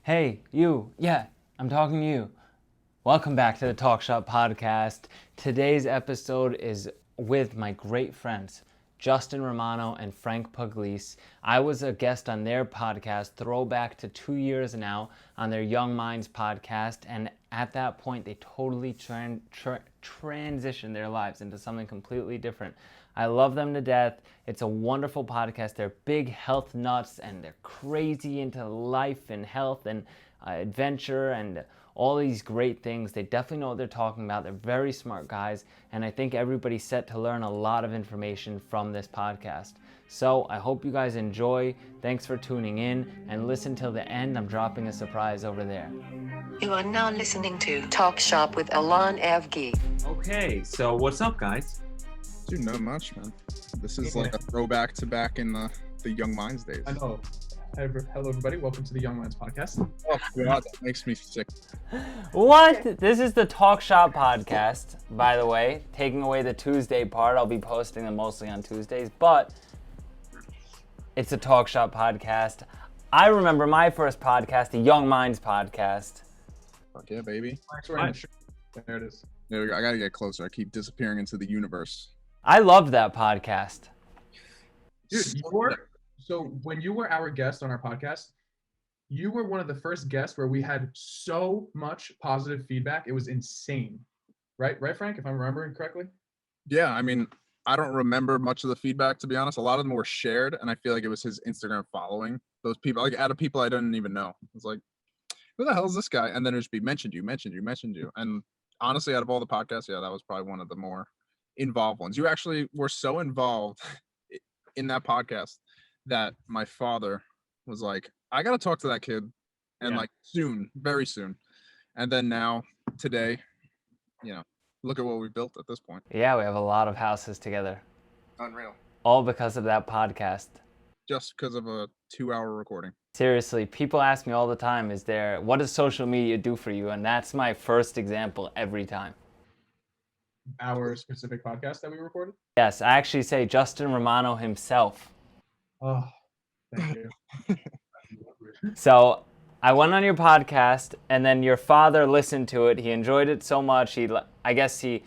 Hey, you. Yeah, I'm talking to you. Welcome back to the Talk Shop podcast. Today's episode is with my great friends, Justin Romano and Frank Pugliese. I was a guest on their podcast, throwback to 2 years now, on their Young Minds podcast. And at that point, they totally transitioned their lives into something completely different. I love them to death. It's a wonderful podcast. They're big health nuts and they're crazy into life and health and adventure and all these great things. They definitely know what they're talking about. They're very smart guys, and I think everybody's set to learn a lot of information from this podcast. So I hope you guys enjoy. Thanks for tuning in, and listen till the end. I'm dropping a surprise over there. You are now listening to Talk Shop with Allon Avgi. Okay, so what's up, guys? Dude, not much, man. This is like a throwback to back in the Young Minds days. I know. Hello, everybody. Welcome to the Young Minds podcast. Oh, God, that makes me sick. What? This is the Talk Shop podcast, by the way. Taking away the Tuesday part, I'll be posting them mostly on Tuesdays, but it's a Talk Shop podcast. I remember my first podcast, the Young Minds podcast. Fuck yeah, baby. There it is. There we go. I gotta get closer. I keep disappearing into the universe. I loved that podcast. Dude, so when you were our guest on our podcast, you were one of the first guests where we had so much positive feedback. It was insane. Right, Frank, if I'm remembering correctly? Yeah, I mean, I don't remember much of the feedback, to be honest. A lot of them were shared, and I feel like it was his Instagram following. Those people, like out of people I didn't even know. It's like, who the hell is this guy? And then it'd just be mentioned you. And honestly, out of all the podcasts, yeah, that was probably one of the more involved ones. You actually were so involved in that podcast that my father was like, I gotta talk to that kid, and like soon, very soon. And then now, today, look at what we built at this point. Yeah, we have a lot of houses together. Unreal. All because of that podcast. Just because of a 2-hour recording. Seriously, people ask me all the time, what does social media do for you? And that's my first example every time. Our specific podcast that we recorded? Yes, I actually say Justin Romano himself. Oh, thank you. So I went on your podcast, and then your father listened to it. He enjoyed it so much. I guess he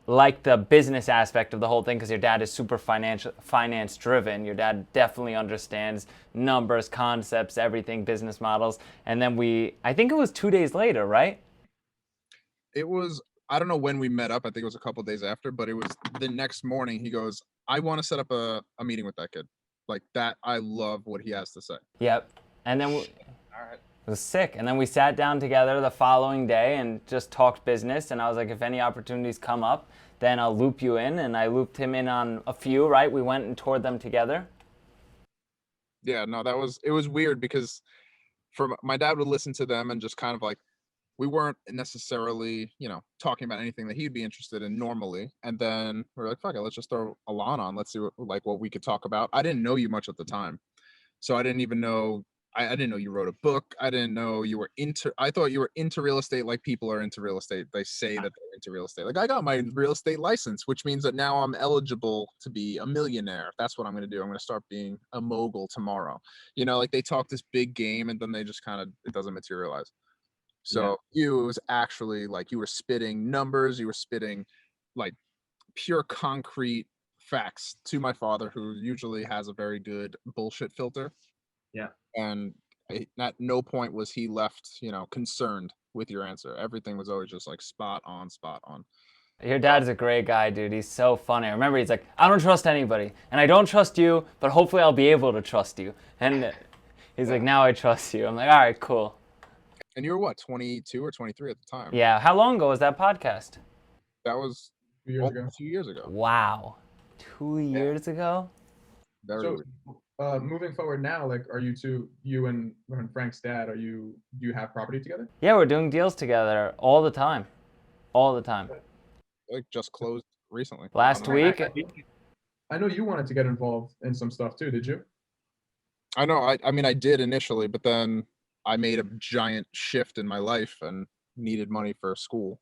liked the business aspect of the whole thing because your dad is super finance driven. Your dad definitely understands numbers, concepts, everything, business models. And then I think it was 2 days later, right? It was, I don't know when we met up. I think it was a couple of days after, but it was the next morning. He goes, I want to set up a meeting with that kid. Like that, I love what he has to say. Yep. And then all right. It was sick. And then we sat down together the following day and just talked business. And I was like, if any opportunities come up, then I'll loop you in. And I looped him in on a few, right? We went and toured them together. Yeah, no, it was weird because my dad would listen to them and just kind of like, we weren't necessarily, talking about anything that he'd be interested in normally. And then we were like, fuck it, let's just throw Allon on. Let's see what we could talk about. I didn't know you much at the time. So I didn't even know, I didn't know you wrote a book. I didn't know you were I thought you were into real estate like people are into real estate. They say that they're into real estate. Like I got my real estate license, which means that now I'm eligible to be a millionaire. That's what I'm going to do. I'm going to start being a mogul tomorrow. Like they talk this big game and then they just it doesn't materialize. So it was actually like you were spitting numbers, you were spitting like pure concrete facts to my father, who usually has a very good bullshit filter. Yeah. And at no point was he left, concerned with your answer. Everything was always just like spot on. Your dad's a great guy, dude. He's so funny. I remember he's like, I don't trust anybody. And I don't trust you, but hopefully I'll be able to trust you. And he's like, now I trust you. I'm like, all right, cool. And you were what, 22 or 23 at the time? Yeah. How long ago was that podcast? That was 2 years ago. 2 years ago. Wow. 2 years ago? Very So, moving forward now, like, are you and Frank's dad, do you have property together? Yeah, we're doing deals together all the time. like just closed recently. Last week. I know you wanted to get involved in some stuff too, did you? I know. I mean, I did initially, but then I made a giant shift in my life and needed money for school.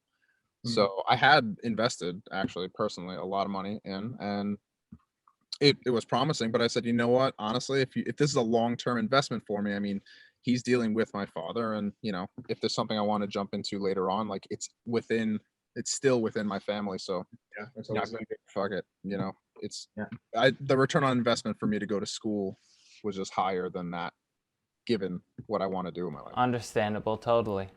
So I had invested actually personally a lot of money in, and it was promising, but I said, you know what, honestly, if this is a long-term investment for me, I mean, he's dealing with my father, and if there's something I want to jump into later on, like it's still within my family. So Yeah, that's yeah, I always figured, fuck it. It's Yeah. the return on investment for me to go to school was just higher than that, given what I want to do in my life. Understandable, totally.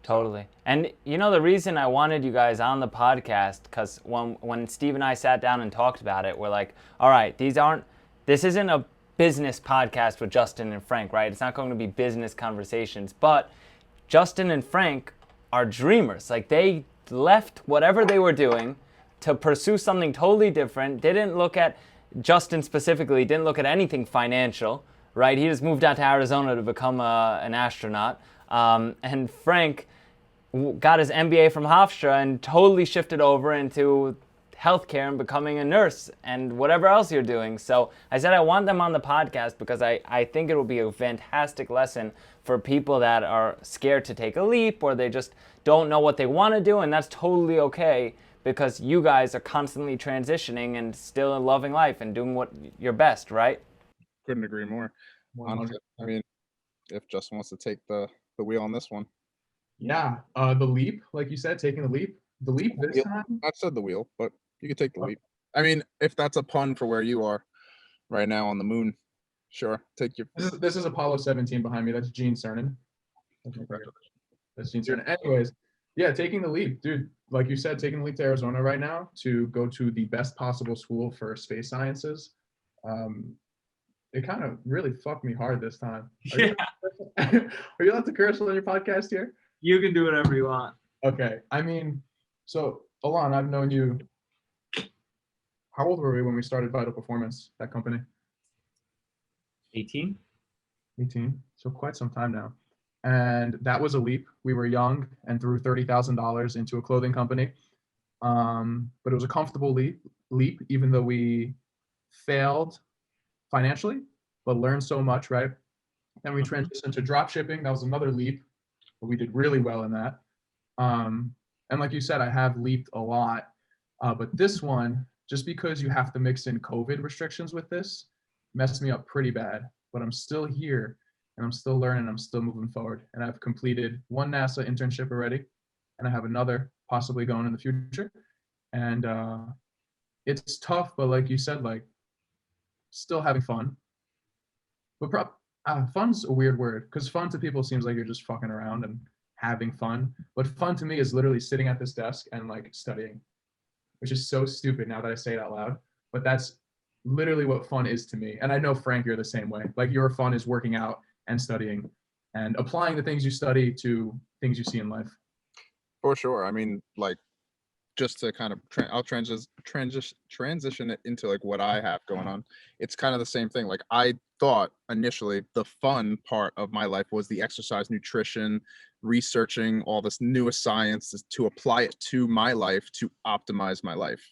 Totally. And the reason I wanted you guys on the podcast, because when Steve and I sat down and talked about it, we're like, all right, this isn't a business podcast with Justin and Frank, right? It's not going to be business conversations, but Justin and Frank are dreamers. Like, they left whatever they were doing to pursue something totally different. Justin specifically didn't look at anything financial, right? He just moved out to Arizona to become an astronaut. And Frank got his MBA from Hofstra and totally shifted over into healthcare and becoming a nurse and whatever else you're doing. So I said I want them on the podcast because I think it will be a fantastic lesson for people that are scared to take a leap, or they just don't know what they want to do, and that's totally okay, because you guys are constantly transitioning and still loving life and doing what your best, right? Couldn't agree more. Honestly, I mean, if Justin wants to take the wheel on this one. Yeah, the leap, like you said, taking the leap. The leap this time. I said the wheel, but you could take the leap. I mean, if that's a pun for where you are right now on the moon, sure, take your. This is Apollo 17 behind me. That's Gene Cernan. That's Gene Cernan. Anyways, yeah, taking the leap, dude. Like you said, taking the leap to Arizona right now to go to the best possible school for space sciences. It kind of really fucked me hard this time. Are you allowed to curse on your podcast here? You can do whatever you want. Okay. I mean, so Allon, I've known you. How old were we when we started Vital Performance, that company? 18? 18. So quite some time now. And that was a leap. We were young and threw $30,000 into a clothing company. But it was a comfortable leap, even though we failed financially, but learned so much, right? Then we transitioned to drop shipping. That was another leap, but we did really well in that. And like you said, I have leaped a lot, but this one, just because you have to mix in COVID restrictions with this, messed me up pretty bad. But I'm still here, and I'm still learning. I'm still moving forward, and I've completed one NASA internship already, and I have another possibly going in the future. And it's tough, but like you said, like still having fun. But fun's a weird word, because fun to people seems like you're just fucking around and having fun. But fun to me is literally sitting at this desk and like studying, which is so stupid now that I say it out loud. But that's literally what fun is to me. And I know, Frank, you're the same way. Like, your fun is working out and studying and applying the things you study to things you see in life. For sure. I mean, like, just to kind of I'll transition it into like what I have going on. It's kind of the same thing. Like, I thought initially the fun part of my life was the exercise, nutrition, researching all this newest science to apply it to my life to optimize my life.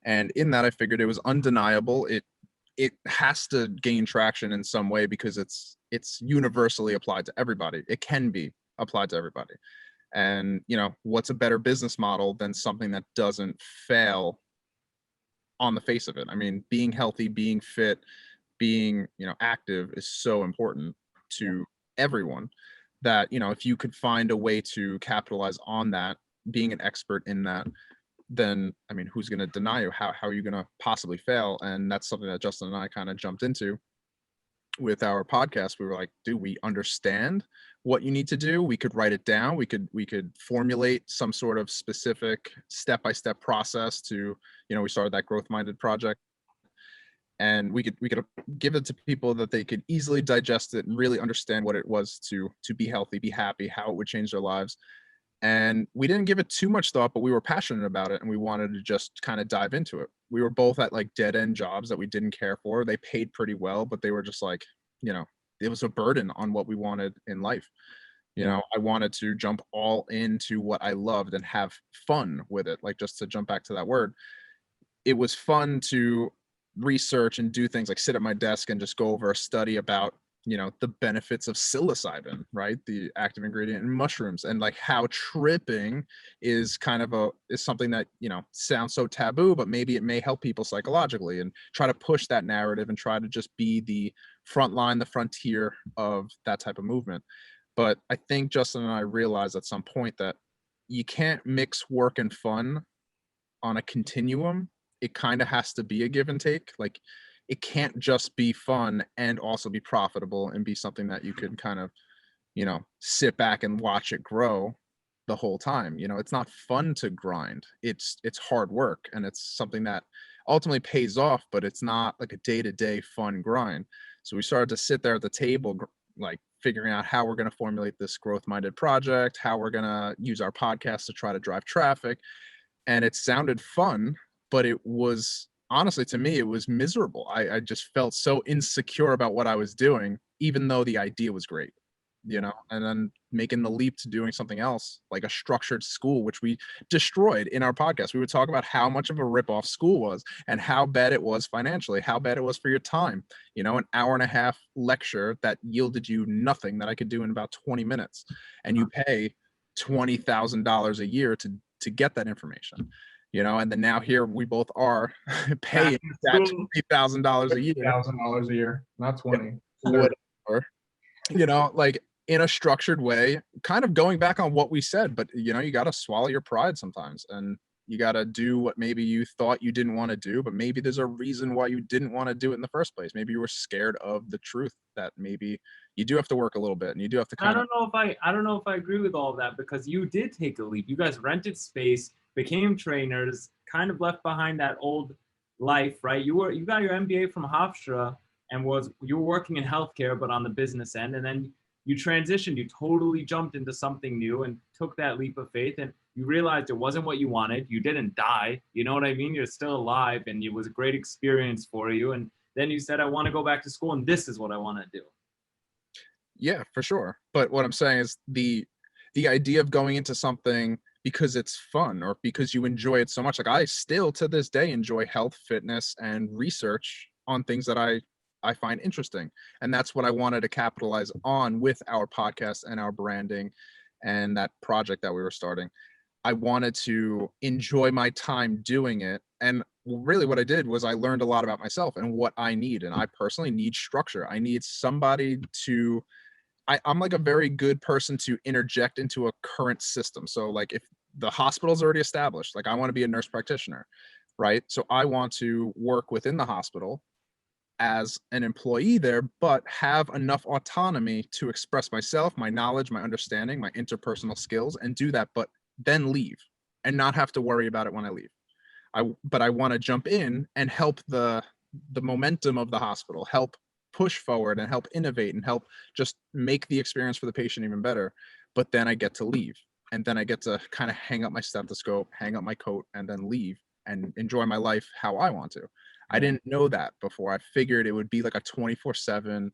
And in that, I figured it was undeniable. It has to gain traction in some way because it's universally applied to everybody. It can be applied to everybody. And what's a better business model than something that doesn't fail on the face of it? I mean, being healthy, being fit, being active is so important to everyone that if you could find a way to capitalize on that, being an expert in that, then I mean, who's going to deny you? How are you going to possibly fail? And that's something that Justin and I kind of jumped into with our podcast. We were like, do we understand what you need to do? We could write it down. We could formulate some sort of specific step-by-step process to, we started that growth minded project, and we could give it to people that they could easily digest it and really understand what it was to be healthy, be happy, how it would change their lives. And we didn't give it too much thought, but we were passionate about it and we wanted to just kind of dive into it. We were both at like dead end jobs that we didn't care for. They paid pretty well, but they were just like, it was a burden on what we wanted in life. I wanted to jump all into what I loved and have fun with it. Like, just to jump back to that word, it was fun to research and do things like sit at my desk and just go over a study about the benefits of psilocybin, right? The active ingredient in mushrooms, and like how tripping is is something that, sounds so taboo, but maybe it may help people psychologically, and try to push that narrative and try to just be the frontline, the frontier of that type of movement. But I think Justin and I realized at some point that you can't mix work and fun on a continuum. It kind of has to be a give and take. Like, it can't just be fun and also be profitable and be something that you can kind of, sit back and watch it grow the whole time. It's not fun to grind. It's hard work, and it's something that ultimately pays off, but it's not like a day-to-day fun grind. So we started to sit there at the table, like figuring out how we're going to formulate this growth-minded project, how we're going to use our podcast to try to drive traffic. And it sounded fun, but it was, honestly, to me, it was miserable. I just felt so insecure about what I was doing, even though the idea was great, and then making the leap to doing something else, like a structured school, which we destroyed in our podcast. We would talk about how much of a ripoff school was and how bad it was financially, how bad it was for your time, an hour and a half lecture that yielded you nothing that I could do in about 20 minutes. And you pay $20,000 a year to get that information, and then now here we both are paying that $20,000 a year. $1,000 a year, not 20. Whatever. Like in a structured way, kind of going back on what we said, but you got to swallow your pride sometimes, and you got to do what maybe you thought you didn't want to do, but maybe there's a reason why you didn't want to do it in the first place. Maybe you were scared of the truth that maybe you do have to work a little bit, and you do have to I don't know if I agree with all of that, because you did take a leap. You guys rented space, became trainers, kind of left behind that old life, right? You got your MBA from Hofstra, and you were working in healthcare, but on the business end, and then you transitioned. You totally jumped into something new and took that leap of faith, and you realized it wasn't what you wanted. You didn't die. You know what I mean? You're still alive, and it was a great experience for you. And then you said, I want to go back to school, and this is what I want to do. Yeah, for sure. But what I'm saying is the idea of going into something because it's fun or because you enjoy it so much. Like, I still to this day enjoy health, fitness, and research on things that I find interesting. And that's what I wanted to capitalize on with our podcast and our branding and that project that we were starting. I wanted to enjoy my time doing it. And really what I did was I learned a lot about myself and what I need. And I personally need structure. I need somebody to, I'm like a very good person to interject into a current system. So like if the hospital's already established, like I want to be a nurse practitioner, right? So I want to work within the hospital as an employee there, but have enough autonomy to express myself, my knowledge, my understanding, my interpersonal skills, and do that, but then leave and not have to worry about it when I leave. But I want to jump in and help the momentum of the hospital, help push forward and help innovate and help just make the experience for the patient even better. But then I get to leave, and then I get to kind of hang up my stethoscope, hang up my coat, and then leave and enjoy my life how I want to. I didn't know that before. I figured it would be like a 24/7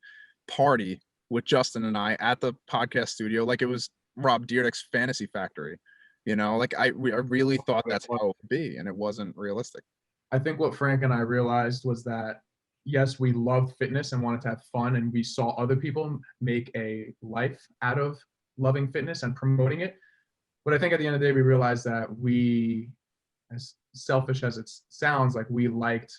party with Justin and I at the podcast studio, like it was Rob Dyrdek's Fantasy Factory. Like I really thought that's how it would be, and it wasn't realistic. I think what Frank and I realized was that, yes, we loved fitness and wanted to have fun, and we saw other people make a life out of loving fitness and promoting it. But I think at the end of the day, we realized that we, as selfish as it sounds, like we liked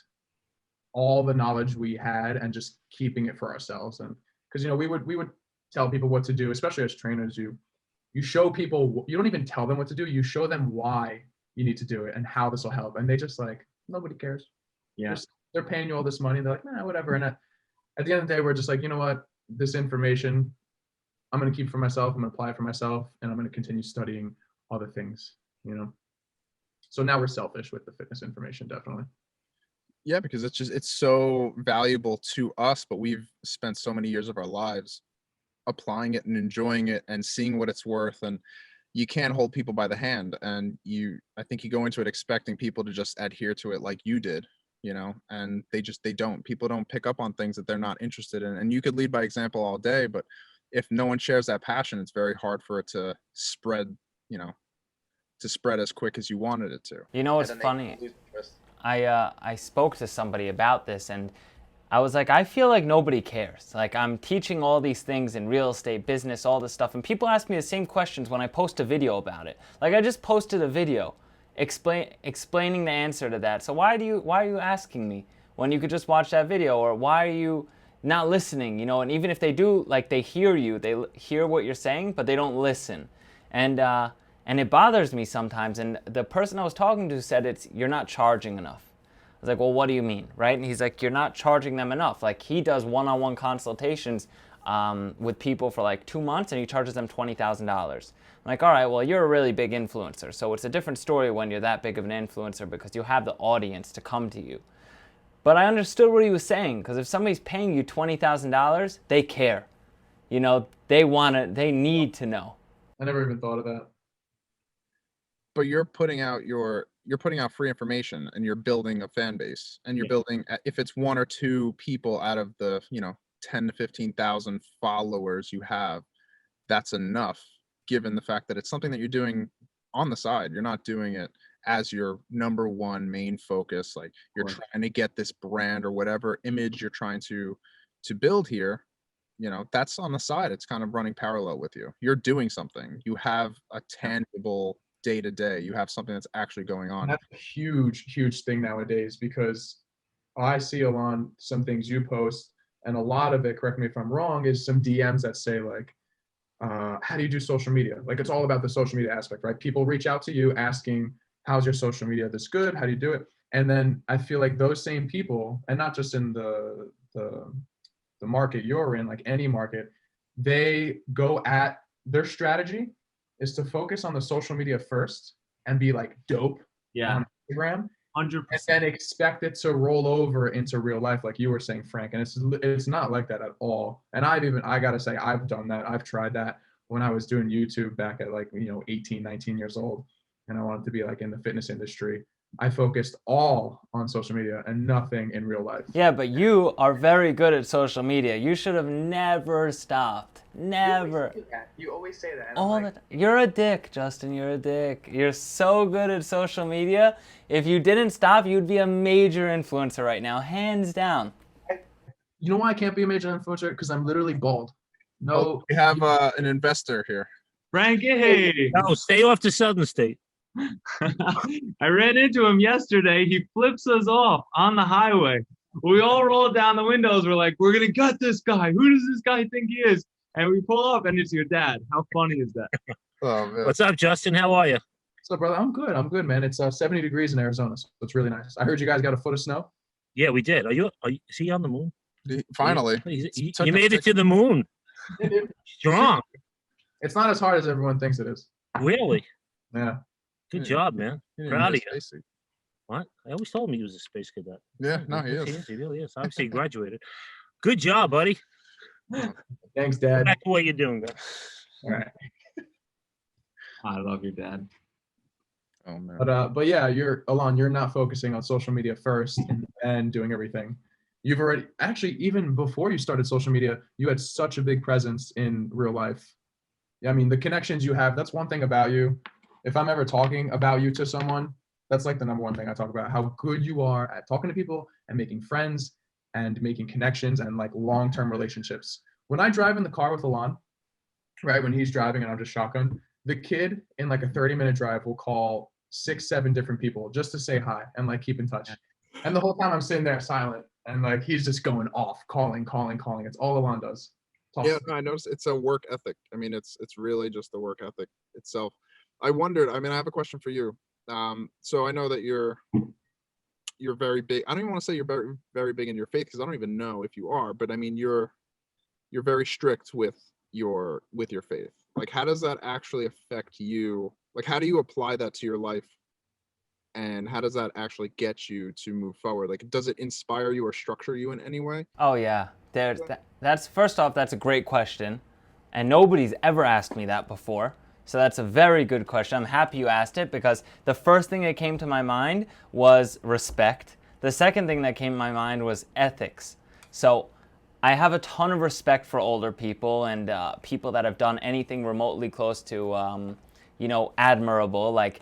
all the knowledge we had and just keeping it for ourselves. And because we would tell people what to do, especially as trainers. You show people, you don't even tell them what to do, you show them why you need to do it and how this will help, and they just like, nobody cares. They're paying you all this money, they're like, nah, whatever. And at the end of the day, we're just like, you know what, this information I'm going to keep for myself, I'm going to apply it for myself, and I'm going to continue studying other things. So now we're selfish with the fitness information, definitely. Yeah, because it's so valuable to us, but we've spent so many years of our lives applying it and enjoying it and seeing what it's worth. And you can't hold people by the hand. And I think you go into it expecting people to just adhere to it like you did, and they don't. People don't pick up on things that they're not interested in. And you could lead by example all day, but if no one shares that passion, it's very hard for it to spread, as quick as you wanted it to. It's funny. I spoke to somebody about this, and I was like, I feel like nobody cares. Like, I'm teaching all these things in real estate, business, all this stuff, and people ask me the same questions when I post a video about it. Like, I just posted a video explaining the answer to that. So why are you asking me when you could just watch that video? Or why are you not listening, you know, and even if they do, like, they hear you, hear what you're saying, but they don't listen. And it bothers me sometimes. And the person I was talking to said you're not charging enough. I was like, well, what do you mean, right? And he's like, you're not charging them enough. Like, he does one-on-one consultations with people for like 2 months, and he charges them $20,000. I'm like, all right, well, you're a really big influencer, so it's a different story when you're that big of an influencer because you have the audience to come to you. But I understood what he was saying, because if somebody's paying you $20,000, they care. You know, they need to know. I never even thought of that. But you're putting out free information, and you're building a fan base, and you're building, if it's 1 or 2 people out of the 10 to 15,000 followers you have, that's enough, given the fact that it's something that you're doing on the side. You're not doing it as your number one main focus. Like, you're trying to get this brand or whatever image you're trying to build here. That's on the side. It's kind of running parallel with you. You're doing something. You have a tangible day to day. You have something that's actually going on. And that's a huge thing nowadays, because I see Allon, some things you post, and a lot of it, correct me if I'm wrong, is some DMs that say like, how do you do social media? Like, it's all about the social media aspect, right? People reach out to you asking, how's your social media this good? How do you do it? And then I feel like those same people, and not just in the market you're in, like any market, they go at their strategy is to focus on the social media first and be like dope on Instagram, 100%. and then expect it to roll over into real life, like you were saying, Frank. And it's not like that at all. And I gotta say, I've done that. I've tried that when I was doing YouTube back at 18, 19 years old, and I wanted to be like in the fitness industry. I focused all on social media and nothing in real life. Yeah, but you are very good at social media. You should have never stopped. Never. You always say that. All the time. You're a dick, Justin. You're a dick. You're so good at social media. If you didn't stop, you'd be a major influencer right now, hands down. You know why I can't be a major influencer? Because I'm literally bald. No. We have an investor here. Frankie! No, stay off the Southern State. I ran into him yesterday. He flips us off on the highway. We all rolled down the windows. We're like, we're going to gut this guy. Who does this guy think he is? And we pull up, and it's your dad. How funny is that? Oh, man. What's up, Justin? How are you? What's up, brother? I'm good, man. It's 70 degrees in Arizona, so it's really nice. I heard you guys got a foot of snow. Yeah, we did. Is he on the moon? Finally. You made it to the moon. Strong. It's not as hard as everyone thinks it is. Really? Yeah. Good job, man. Proud of you. What? I always told him he was a space cadet. Yeah, no, he is. He really is. Obviously, he graduated. Good job, buddy. Thanks, Dad. Back to what you're doing, guys. All right. I love your dad. Oh, man. But yeah, Allon, you're not focusing on social media first and doing everything. You've already, actually, even before you started social media, you had such a big presence in real life. I mean, the connections you have, that's one thing about you. If I'm ever talking about you to someone, that's like the number one thing I talk about, how good you are at talking to people and making friends and making connections and like long-term relationships. When I drive in the car with Allon, right, when he's driving and I'm just shotgun, the kid in like a 30-minute drive will call 6, 7 different people just to say hi and like keep in touch. And the whole time I'm sitting there silent and like he's just going off, calling. It's all Allon does. Yeah, no, I noticed it's a work ethic. I mean, it's really just the work ethic itself. I wondered, I mean, I have a question for you. So I know that you're very big. I don't even want to say you're very, very big in your faith, because I don't even know if you are, but I mean, you're very strict with your faith. Like, how does that actually affect you? Like, how do you apply that to your life? And how does that actually get you to move forward? Like, does it inspire you or structure you in any way? Oh yeah, that's first off, that's a great question, and nobody's ever asked me that before. So that's a very good question. I'm happy you asked it, because the first thing that came to my mind was respect. The second thing that came to my mind was ethics. So I have a ton of respect for older people and people that have done anything remotely close to, admirable. Like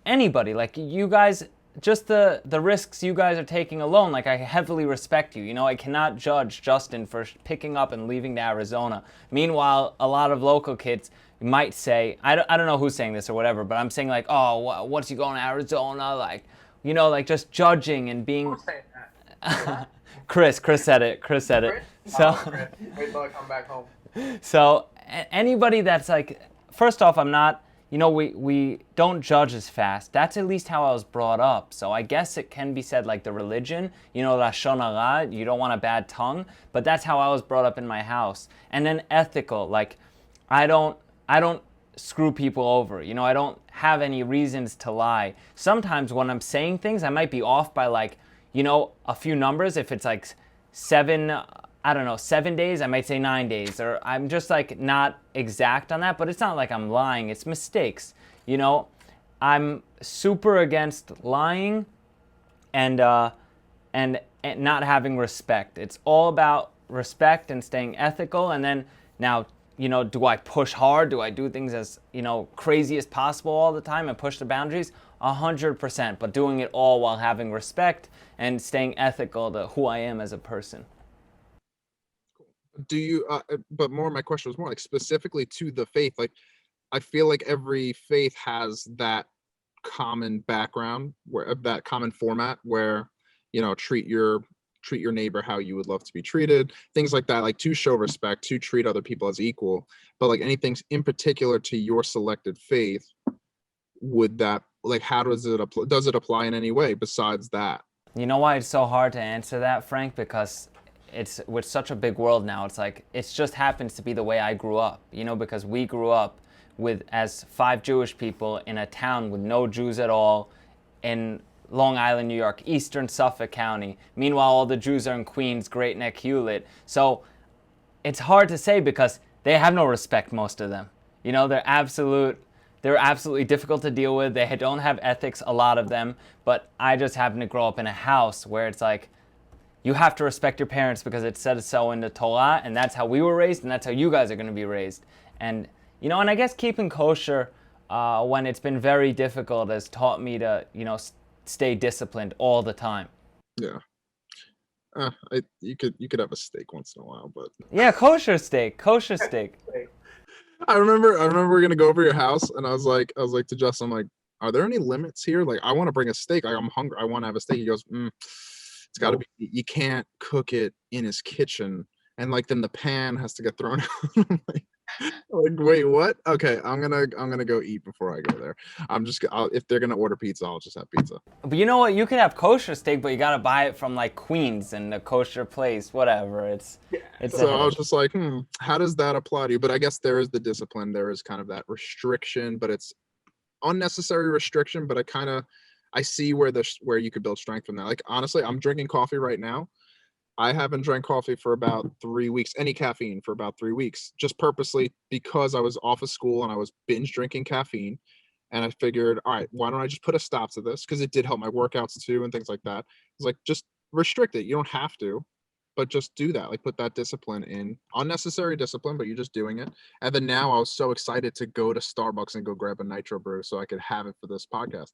anybody, like you guys, just the risks you guys are taking alone, like I heavily respect you. You know, I cannot judge Justin for picking up and leaving to Arizona. Meanwhile, a lot of local kids might say, I don't know who's saying this or whatever, but I'm saying like, oh, what's he going to Arizona? Like, like just judging and being Chris said it. Chris said it. So, Wait till I come back home. so anybody that's like, first off, I'm not, we don't judge as fast. That's at least how I was brought up. So I guess it can be said like the religion, lashon hara, you don't want a bad tongue, but that's how I was brought up in my house. And then ethical, like I don't screw people over. I don't have any reasons to lie. Sometimes when I'm saying things, I might be off by like, a few numbers. If it's like 7 days, I might say 9 days, or I'm just like not exact on that, but it's not like I'm lying, it's mistakes. I'm super against lying and not having respect. It's all about respect and staying ethical. And then now, do I push hard? Do I do things as, crazy as possible all the time and push the boundaries? 100%, but doing it all while having respect and staying ethical to who I am as a person. Do you but more my question was more like specifically to the faith. Like I feel like every faith has that common background, where that common format where treat your neighbor how you would love to be treated, things like that, like to show respect, to treat other people as equal. But like anything in particular to your selected faith, would that, like, how does it apply in any way besides that? You know why it's so hard to answer that, Frank? Because it's with such a big world now, it's like it just happens to be the way I grew up, because we grew up as 5 Jewish people in a town with no Jews at all in Long Island, New York, eastern Suffolk County. Meanwhile, all the Jews are in Queens, Great Neck, Hewlett. So it's hard to say because they have no respect, most of them. They're absolutely difficult to deal with. They don't have ethics, a lot of them. But I just happen to grow up in a house where it's like, you have to respect your parents because it says so in the Torah, and that's how we were raised, and that's how you guys are going to be raised. And, and I guess keeping kosher when it's been very difficult has taught me to, stay disciplined all the time. Yeah. You could have a steak once in a while, but yeah, kosher steak. I remember we're gonna go over your house, and I was like to Justin, I'm like, are there any limits here? Like, I want to bring a steak. I'm hungry. I want to have a steak. He goes, it's got to be. You can't cook it in his kitchen, and like then the pan has to get thrown out. I'm like, wait, what? Okay, I'm gonna go eat before I go there. If they're gonna order pizza, I'll just have pizza. But you know what? You could have kosher steak, but you gotta buy it from like Queens and a kosher place, whatever. It's so I was just like, how does that apply to you? But I guess there is the discipline. There is kind of that restriction, but it's unnecessary restriction. But I see where you could build strength from that. Like honestly, I'm drinking coffee right now. I haven't drank coffee for about 3 weeks, any caffeine for about 3 weeks, just purposely because I was off of school and I was binge drinking caffeine. And I figured, all right, why don't I just put a stop to this? Because it did help my workouts too and things like that. It's like, just restrict it. You don't have to, but just do that. Like put that discipline in, unnecessary discipline, but you're just doing it. And then now I was so excited to go to Starbucks and go grab a nitro brew so I could have it for this podcast.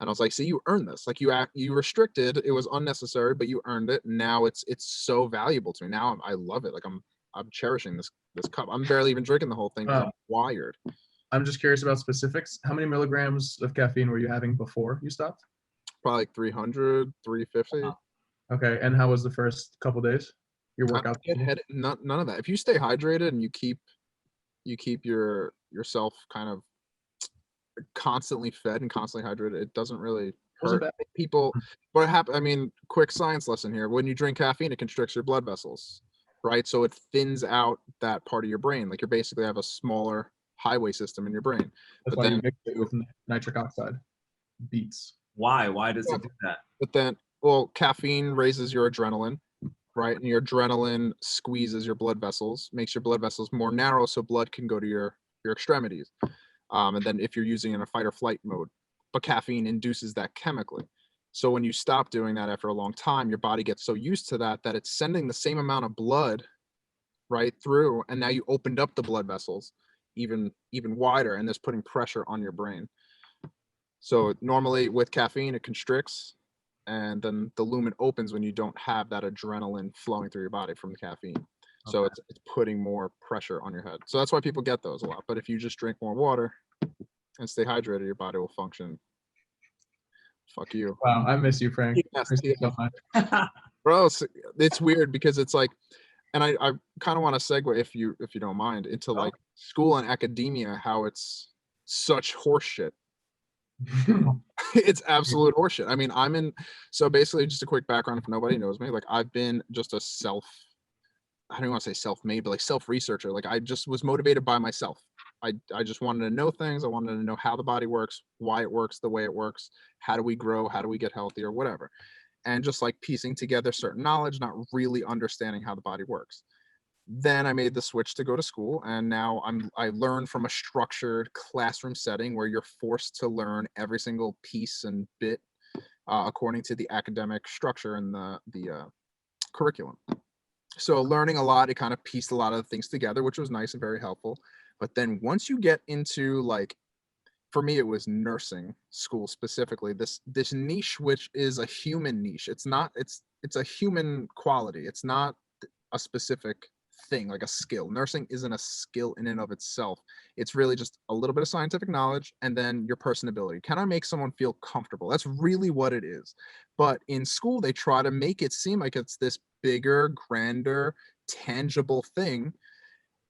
And I was like, see, you earned this. Like you restricted, it was unnecessary, but you earned it. Now it's so valuable to me. Now I love it. Like I'm cherishing this cup. I'm barely even drinking the whole thing because I'm wired. I'm just curious about specifics. How many milligrams of caffeine were you having before you stopped? Probably like 300, 350. Okay, and how was the first couple days? Your workout? None of that. If you stay hydrated and you keep yourself kind of constantly fed and constantly hydrated, it doesn't really hurt people. What happened? I mean, quick science lesson here. When you drink caffeine, it constricts your blood vessels, right? So it thins out that part of your brain. Like you basically have a smaller highway system in your brain. That's why you mix it with nitric oxide. Beats. Why? Why does it do that? But then, caffeine raises your adrenaline, right? And your adrenaline squeezes your blood vessels, makes your blood vessels more narrow so blood can go to your extremities. And then if you're using it in a fight or flight mode, but caffeine induces that chemically. So when you stop doing that after a long time, your body gets so used to that it's sending the same amount of blood right through. And now you opened up the blood vessels even wider, and that's putting pressure on your brain. So normally with caffeine, it constricts, and then the lumen opens when you don't have that adrenaline flowing through your body from the caffeine. Okay. So it's putting more pressure on your head. So that's why people get those a lot. But if you just drink more water and stay hydrated, your body will function. Fuck you. Wow, I miss you, Frank. Yes, miss you so much. Bro, it's weird because it's like, and I kind of want to segue, if you don't mind, into like school and academia, how it's such horseshit. It's absolute horseshit. I mean, so basically, just a quick background if nobody knows me, like I've been just a I don't want to say self-made, but like self-researcher. Like I just was motivated by myself. I just wanted to know things. I wanted to know how the body works, why it works the way it works, how do we grow, how do we get healthier, whatever. And just like piecing together certain knowledge, not really understanding how the body works. Then I made the switch to go to school, and now I learn from a structured classroom setting where you're forced to learn every single piece and bit according to the academic structure and the curriculum. So learning a lot, it kind of pieced a lot of things together, which was nice and very helpful. But then once you get into like, for me, it was nursing school specifically. This niche, which is a human niche. It's a human quality. It's not a specific thing like a skill. Nursing isn't a skill in and of itself. It's really just a little bit of scientific knowledge and then your personability. Can I make someone feel comfortable? That's really what it is. But in school, they try to make it seem like it's this bigger, grander, tangible thing.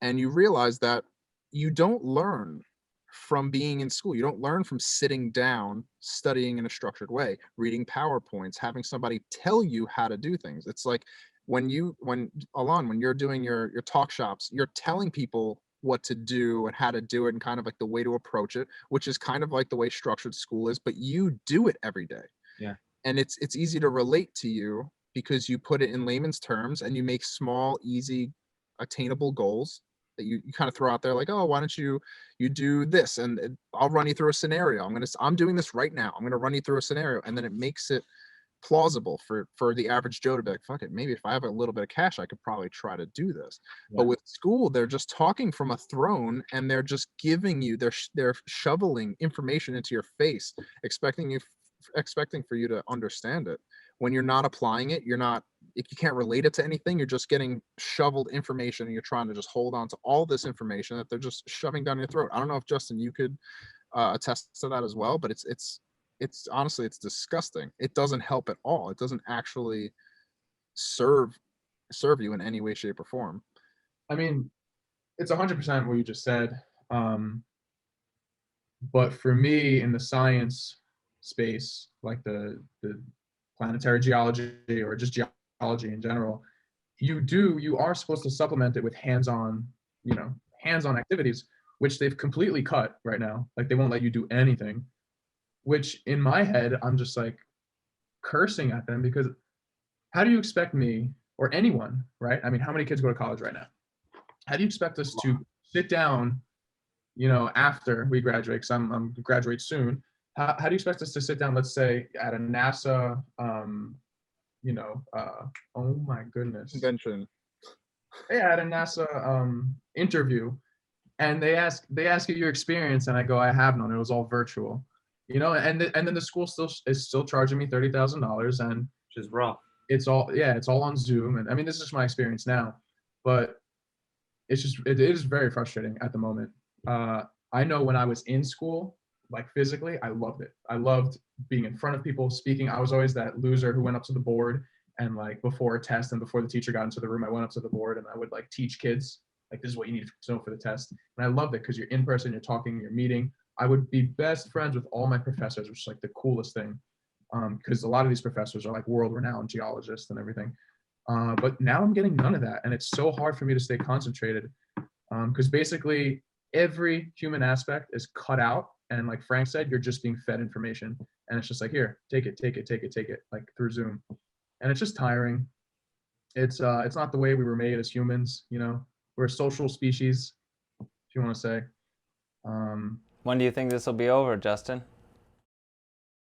And you realize that you don't learn from being in school. You don't learn from sitting down, studying in a structured way, reading PowerPoints, having somebody tell you how to do things. It's like when Allon, when you're doing your talk shops, you're telling people what to do and how to do it and kind of like the way to approach it, which is kind of like the way structured school is, but you do it every day. Yeah. And it's easy to relate to you because you put it in layman's terms and you make small, easy, attainable goals that you kind of throw out there like, oh, why don't you do this, and I'll run you through a scenario. I'm doing this right now. I'm going to run you through a scenario, and then it makes it plausible for the average Joe to be like, fuck it, maybe if I have a little bit of cash, I could probably try to do this. Yeah. But with school, they're just talking from a throne, and they're just giving you, they're shoveling information into your face, expecting for you to understand it. When you're not applying it, if you can't relate it to anything, you're just getting shoveled information, and you're trying to just hold on to all this information that they're just shoving down your throat. I don't know if Justin, you could attest to that as well, but it's honestly, it's disgusting. It doesn't help at all. It doesn't actually serve you in any way, shape, or form. I mean, it's 100% what you just said. But for me, in the science space, like the planetary geology or just geology in general, you are supposed to supplement it with hands-on activities, which they've completely cut right now. Like they won't let you do anything, which in my head, I'm just like cursing at them, because how do you expect me or anyone, right? I mean, how many kids go to college right now? How do you expect us to sit down, after we graduate, because I'm gonna graduate soon? How do you expect us to sit down, let's say at a NASA, oh my goodness, Convention. yeah, at a NASA interview, and they ask you your experience, and I go, I have none. It was all virtual, and then the school is still charging me $30,000, and Which is rough. it's all on Zoom, and I mean, this is just my experience now, but it is very frustrating at the moment. I know when I was in school, like physically, I loved it. I loved being in front of people, speaking. I was always that loser who went up to the board, and like before a test and before the teacher got into the room, I went up to the board and I would like teach kids, like, this is what you need to know for the test. And I loved it because you're in person, you're talking, you're meeting. I would be best friends with all my professors, which is like the coolest thing, because a lot of these professors are like world-renowned geologists and everything. But now I'm getting none of that, and it's so hard for me to stay concentrated, because basically every human aspect is cut out, and like Frank said, you're just being fed information, and it's just like, here, take it, like through Zoom, and it's just tiring. It's not the way we were made as humans. We're a social species, if you want to say. When do you think this will be over, Justin?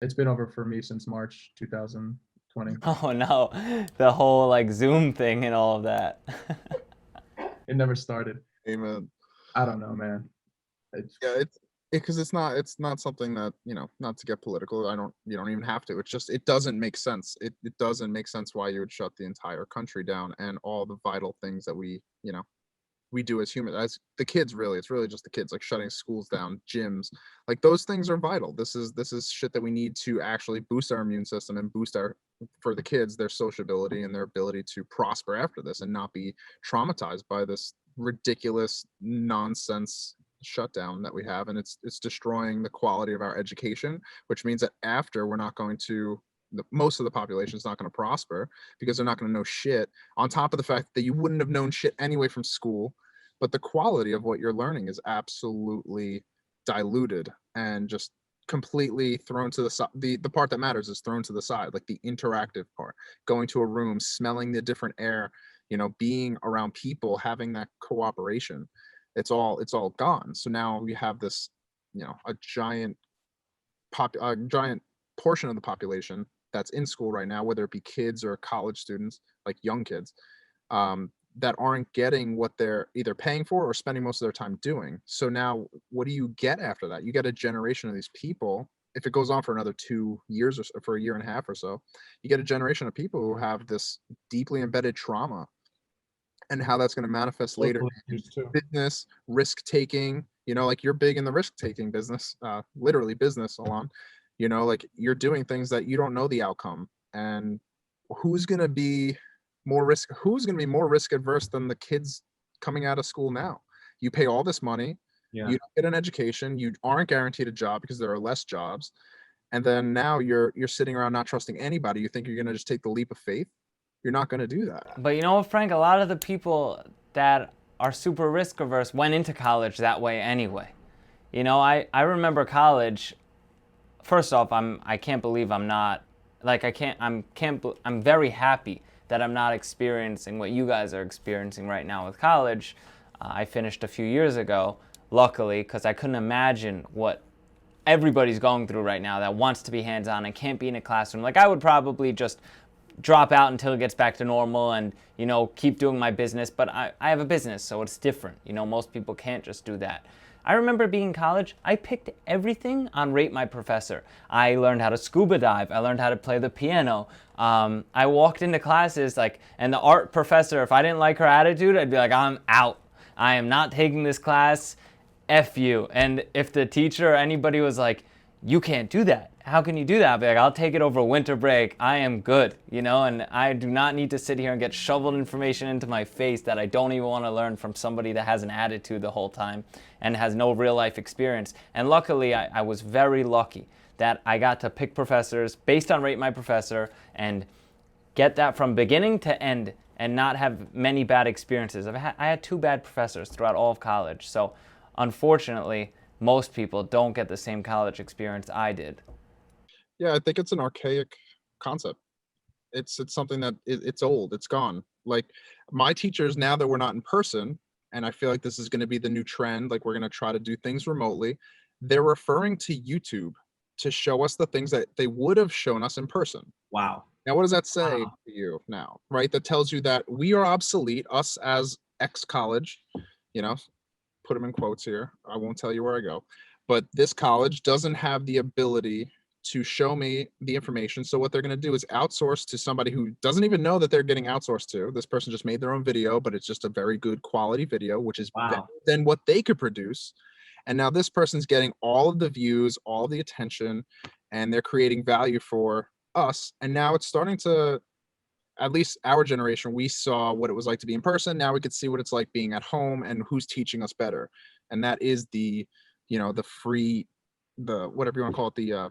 It's been over for me since March 2020. Oh no, the whole like Zoom thing and all of that. It never started. Amen. I don't know, man. It's because it's not something that, not to get political, you don't even have to. It's just, it doesn't make sense. It doesn't make sense why you would shut the entire country down and all the vital things that we we do as humans, as the kids. Really, it's really just the kids, like shutting schools down, gyms, like those things are vital. This is shit that we need to actually boost our immune system and boost our, for the kids, their sociability and their ability to prosper after this and not be traumatized by this ridiculous nonsense shutdown that we have. And it's destroying the quality of our education, which means that after, we're not going to, most of the population is not going to prosper because they're not going to know shit, on top of the fact that you wouldn't have known shit anyway from school. But the quality of what you're learning is absolutely diluted and just completely thrown to the side. The part that matters is thrown to the side, like the interactive part, going to a room, smelling the different air, being around people, having that cooperation. It's all gone. So now we have this, a giant portion of the population that's in school right now, whether it be kids or college students, like young kids, that aren't getting what they're either paying for or spending most of their time doing. So now what do you get after that? You get a generation of these people. If it goes on for another 2 years or so, for a year and a half or so, you get a generation of people who have this deeply embedded trauma, and how that's going to manifest later in business, risk taking, like you're big in the risk taking business, literally business, Allon. Like you're doing things that you don't know the outcome, and who's going to be who's going to be more risk adverse than the kids coming out of school now? You pay all this money, Yeah. you don't get an education, you aren't guaranteed a job because there are less jobs, and then now you're sitting around not trusting anybody. You think you're going to just take the leap of faith? You're not going to do that. But you know what, Frank? A lot of the people that are super risk averse went into college that way anyway. I remember college. First off, I can't believe I'm not, like, I'm very happy that I'm not experiencing what you guys are experiencing right now with college. I finished a few years ago, luckily, because I couldn't imagine what everybody's going through right now that wants to be hands-on and can't be in a classroom. Like, I would probably just drop out until it gets back to normal and, keep doing my business. But I have a business, so it's different. Most people can't just do that. I remember being in college, I picked everything on Rate My Professor. I learned how to scuba dive. I learned how to play the piano. I walked into classes, and the art professor, if I didn't like her attitude, I'd be like, I'm out. I am not taking this class. F you. And if the teacher or anybody was like, you can't do that. How can you do that? I'd be like, I'll take it over winter break. I am good, and I do not need to sit here and get shoveled information into my face that I don't even want to learn from somebody that has an attitude the whole time and has no real life experience. And luckily, I was very lucky that I got to pick professors based on Rate My Professor and get that from beginning to end and not have many bad experiences. I had 2 bad professors throughout all of college. So unfortunately, most people don't get the same college experience I did. Yeah, I think it's an archaic concept. It's something that it's old. It's gone. Like my teachers, now that we're not in person, and I feel like this is going to be the new trend, like we're going to try to do things remotely, they're referring to YouTube to show us the things that they would have shown us in person. Wow. Now, what does that say Wow. to you now, right? That tells you that we are obsolete, us as ex-college, put them in quotes here. I won't tell you where I go, but this college doesn't have the ability to show me the information. So what they're going to do is outsource to somebody who doesn't even know that they're getting outsourced to. This person just made their own video, but it's just a very good quality video, which is better than what they could produce. And now this person's getting all of the views, all the attention, and they're creating value for us. And now it's starting to, at least our generation, we saw what it was like to be in person. Now we could see what it's like being at home and who's teaching us better. And that is the free, the whatever you want to call it, the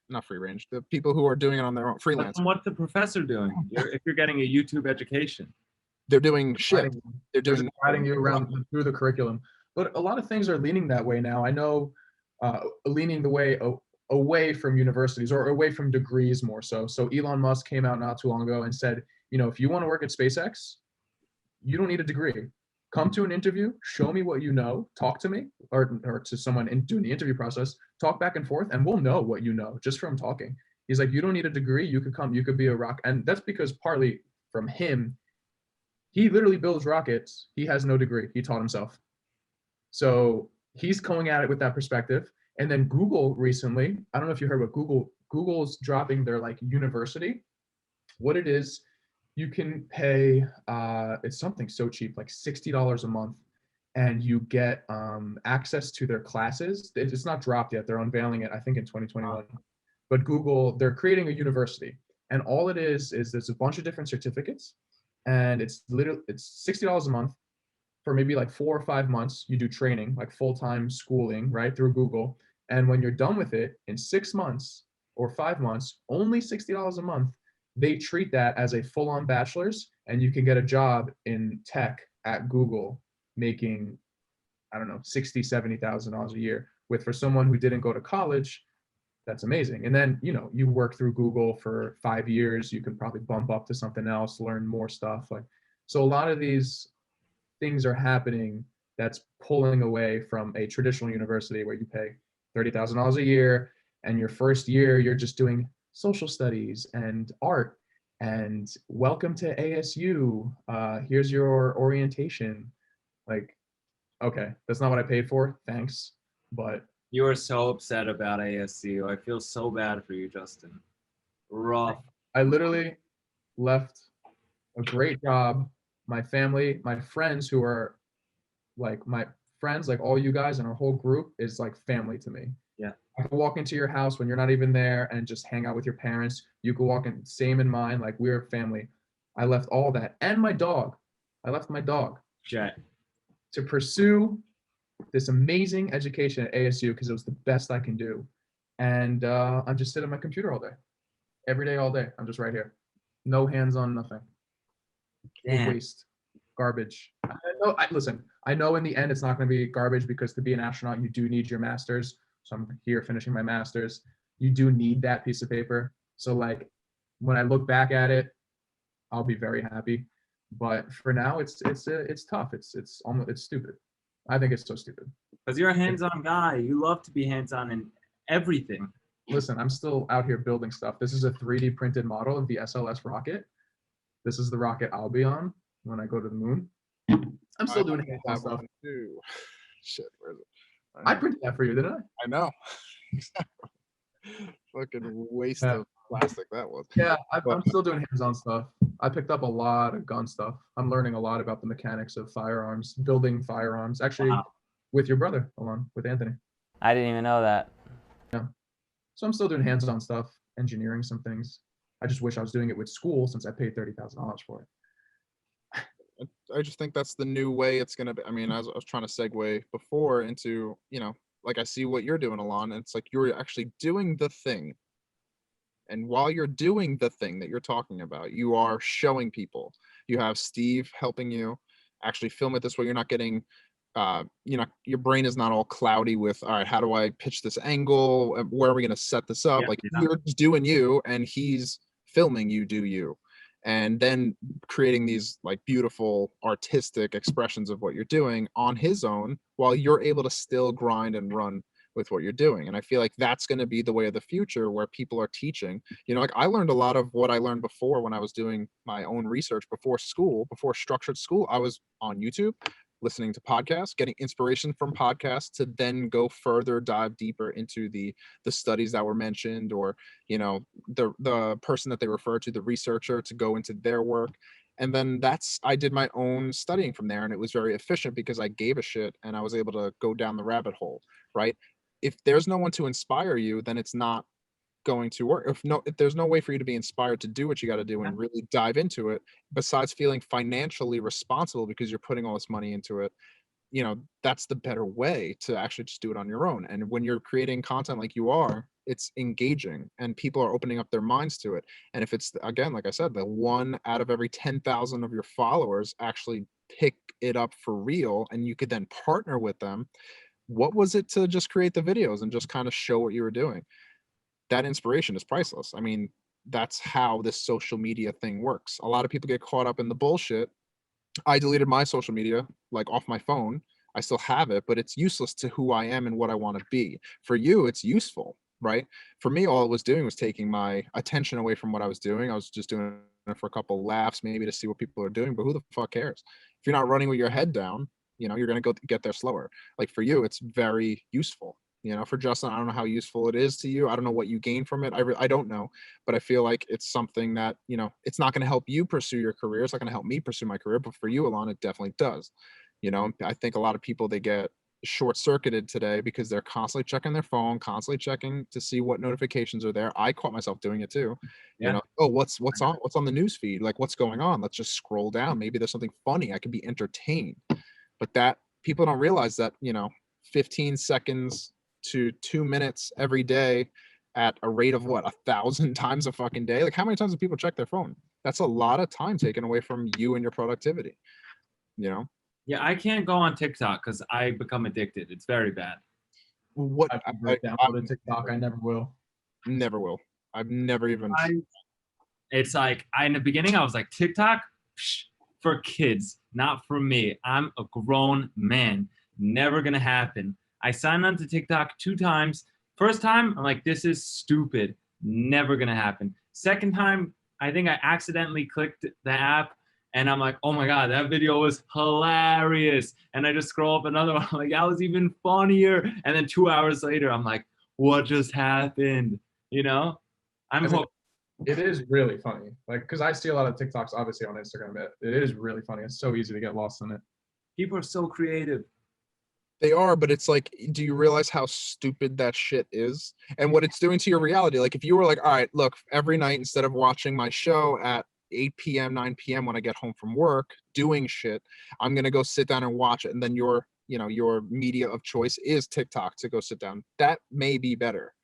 not free range, the people who are doing it on their own, freelance. What's the professor doing if you're getting a YouTube education? They're doing shit. They're doing guiding you around through the curriculum. But a lot of things are leaning that way now. I know leaning the way away from universities or away from degrees more so. So Elon Musk came out not too long ago and said, if you want to work at SpaceX, you don't need a degree. Come to an interview, show me what you know, talk to me or to someone doing the interview process, talk back and forth, and we'll know what you know just from talking. He's like, you don't need a degree. You could come, you could be a rock. And that's because partly from him, he literally builds rockets. He has no degree. He taught himself. So he's going at it with that perspective. And then Google recently, I don't know if you heard about Google's dropping their university. What it is, you can pay, it's something so cheap, like $60 a month, and you get access to their classes. It's not dropped yet. They're unveiling it, I think, in 2021. But Google, they're creating a university, and all it is there's a bunch of different certificates, and it's $60 a month for maybe like 4 or 5 months. You do training, like full-time schooling, right, through Google. And when you're done with it in 6 months or 5 months, only $60 a month, they treat that as a full-on bachelor's, and you can get a job in tech at Google making, I don't know, $60,000-$70,000 a year. With, for someone who didn't go to college, that's amazing. And then, you work through Google for 5 years, you can probably bump up to something else, learn more stuff. Like, so a lot of these things are happening that's pulling away from a traditional university where you pay $30,000 a year, and your first year you're just doing social studies and art and welcome to ASU. Here's your orientation. Like, okay, that's not what I paid for. Thanks, but You are so upset about ASU. I feel so bad for you, Justin. Rough. I literally left a great job. My family, my friends who are like my friends, like all you guys and our whole group is like family to me. Yeah. I can walk into your house when you're not even there and just hang out with your parents. You can walk in, same in mine, like we're family. I left all that and my dog. I left my dog Jet. to pursue this amazing education at ASU because it was the best I can do. And I'm just sitting at my computer all day, every day, all day. I'm just right here. No hands on, nothing. Damn. Waste, garbage. Listen, I know in the end it's not going to be garbage because to be an astronaut, you do need your master's. So I'm here finishing my master's. You do need that piece of paper. So like when I look back at it, I'll be very happy. But for now, it's tough. It's stupid. I think it's so stupid. Because you're a hands-on guy. You love to be hands-on in everything. Listen, I'm still out here building stuff. This is a 3D printed model of the SLS rocket. This is the rocket I'll be on when I go to the moon. I'm still doing hands-on stuff. Shit, where is it? I printed that for you, didn't I? I know. Fucking waste of plastic that was. Yeah, I'm still doing hands-on stuff. I picked up a lot of gun stuff. I'm learning a lot about the mechanics of firearms, building firearms. Actually, with your brother, Allon, with Anthony. I didn't even know that. Yeah. So I'm still doing hands-on stuff, engineering some things. I just wish I was doing it with school since I paid $30,000 for it. I just think that's the new way it's gonna be. I mean, as I was trying to segue before into, like I see what you're doing, Allon, and it's like you're actually doing the thing. And while you're doing the thing that you're talking about, you are showing people. You have Steve helping you actually film it this way. You're not getting, your brain is not all cloudy with, all right, how do I pitch this angle? Where are we going to set this up? You're just doing you, and he's filming you do you. And then creating these like beautiful artistic expressions of what you're doing on his own while you're able to still grind and run with what you're doing. And I feel like that's going to be the way of the future, where people are teaching. Like I learned a lot of what I learned before when I was doing my own research before school, before structured school. I was on YouTube listening to podcasts, getting inspiration from podcasts to then go further, dive deeper into the studies that were mentioned, or the person that they refer to, the researcher, to go into their work. And then I did my own studying from there, and it was very efficient because I gave a shit and I was able to go down the rabbit hole, right? If there's no one to inspire you, then it's not going to work. If there's no way for you to be inspired to do what you got to do and really dive into it, besides feeling financially responsible because you're putting all this money into it, that's the better way to actually just do it on your own. And when you're creating content like you are, it's engaging and people are opening up their minds to it. And if it's, again, like I said, the 1 out of every 10,000 of your followers actually pick it up for real, and you could then partner with them, what was it to just create the videos and just kind of show what you were doing? That inspiration is priceless. I mean, that's how this social media thing works. A lot of people get caught up in the bullshit. I deleted my social media like off my phone. I still have it, but it's useless to who I am and what I want to be. For you, it's useful, right? For me, all it was doing was taking my attention away from what I was doing. I was just doing it for a couple laughs, maybe to see what people are doing, but who the fuck cares? If you're not running with your head down, you're going to go get there slower. Like for you, it's very useful. For Justin, I don't know how useful it is to you. I don't know what you gain from it. I don't know, but I feel like it's something that, it's not going to help you pursue your career. It's not going to help me pursue my career, but for you, Allon, it definitely does. I think a lot of people, they get short-circuited today because they're constantly checking their phone, constantly checking to see what notifications are there. I caught myself doing it too. Yeah. Oh, what's on the news feed? Like, what's going on? Let's just scroll down. Maybe there's something funny. I can be entertained. But that people don't realize that, 15 seconds to 2 minutes every day at a rate of what, 1,000 times a fucking day. Like, how many times do people check their phone? That's a lot of time taken away from you and your productivity. Yeah, I can't go on TikTok because I become addicted. It's very bad. What I've never downloaded TikTok. I never will. Never will. I've never even. It's like in the beginning I was like, TikTok psh, for kids, not for me. I'm a grown man. Never gonna happen. I signed on to TikTok 2 times. First time, I'm like, this is stupid. Never gonna happen. Second time, I think I accidentally clicked the app and I'm like, oh my God, that video was hilarious. And I just scroll up another one. I'm like, that was even funnier. And then 2 hours later, I'm like, what just happened? I'm hooked. It is really funny. Like, because I see a lot of TikToks, obviously, on Instagram. It is really funny. It's so easy to get lost in it. People are so creative. They are, but it's like, do you realize how stupid that shit is and what it's doing to your reality? Like, if you were like, all right, look, every night instead of watching my show at 8 p.m., 9 p.m. when I get home from work doing shit, I'm going to go sit down and watch it. And then your media of choice is TikTok to go sit down. That may be better,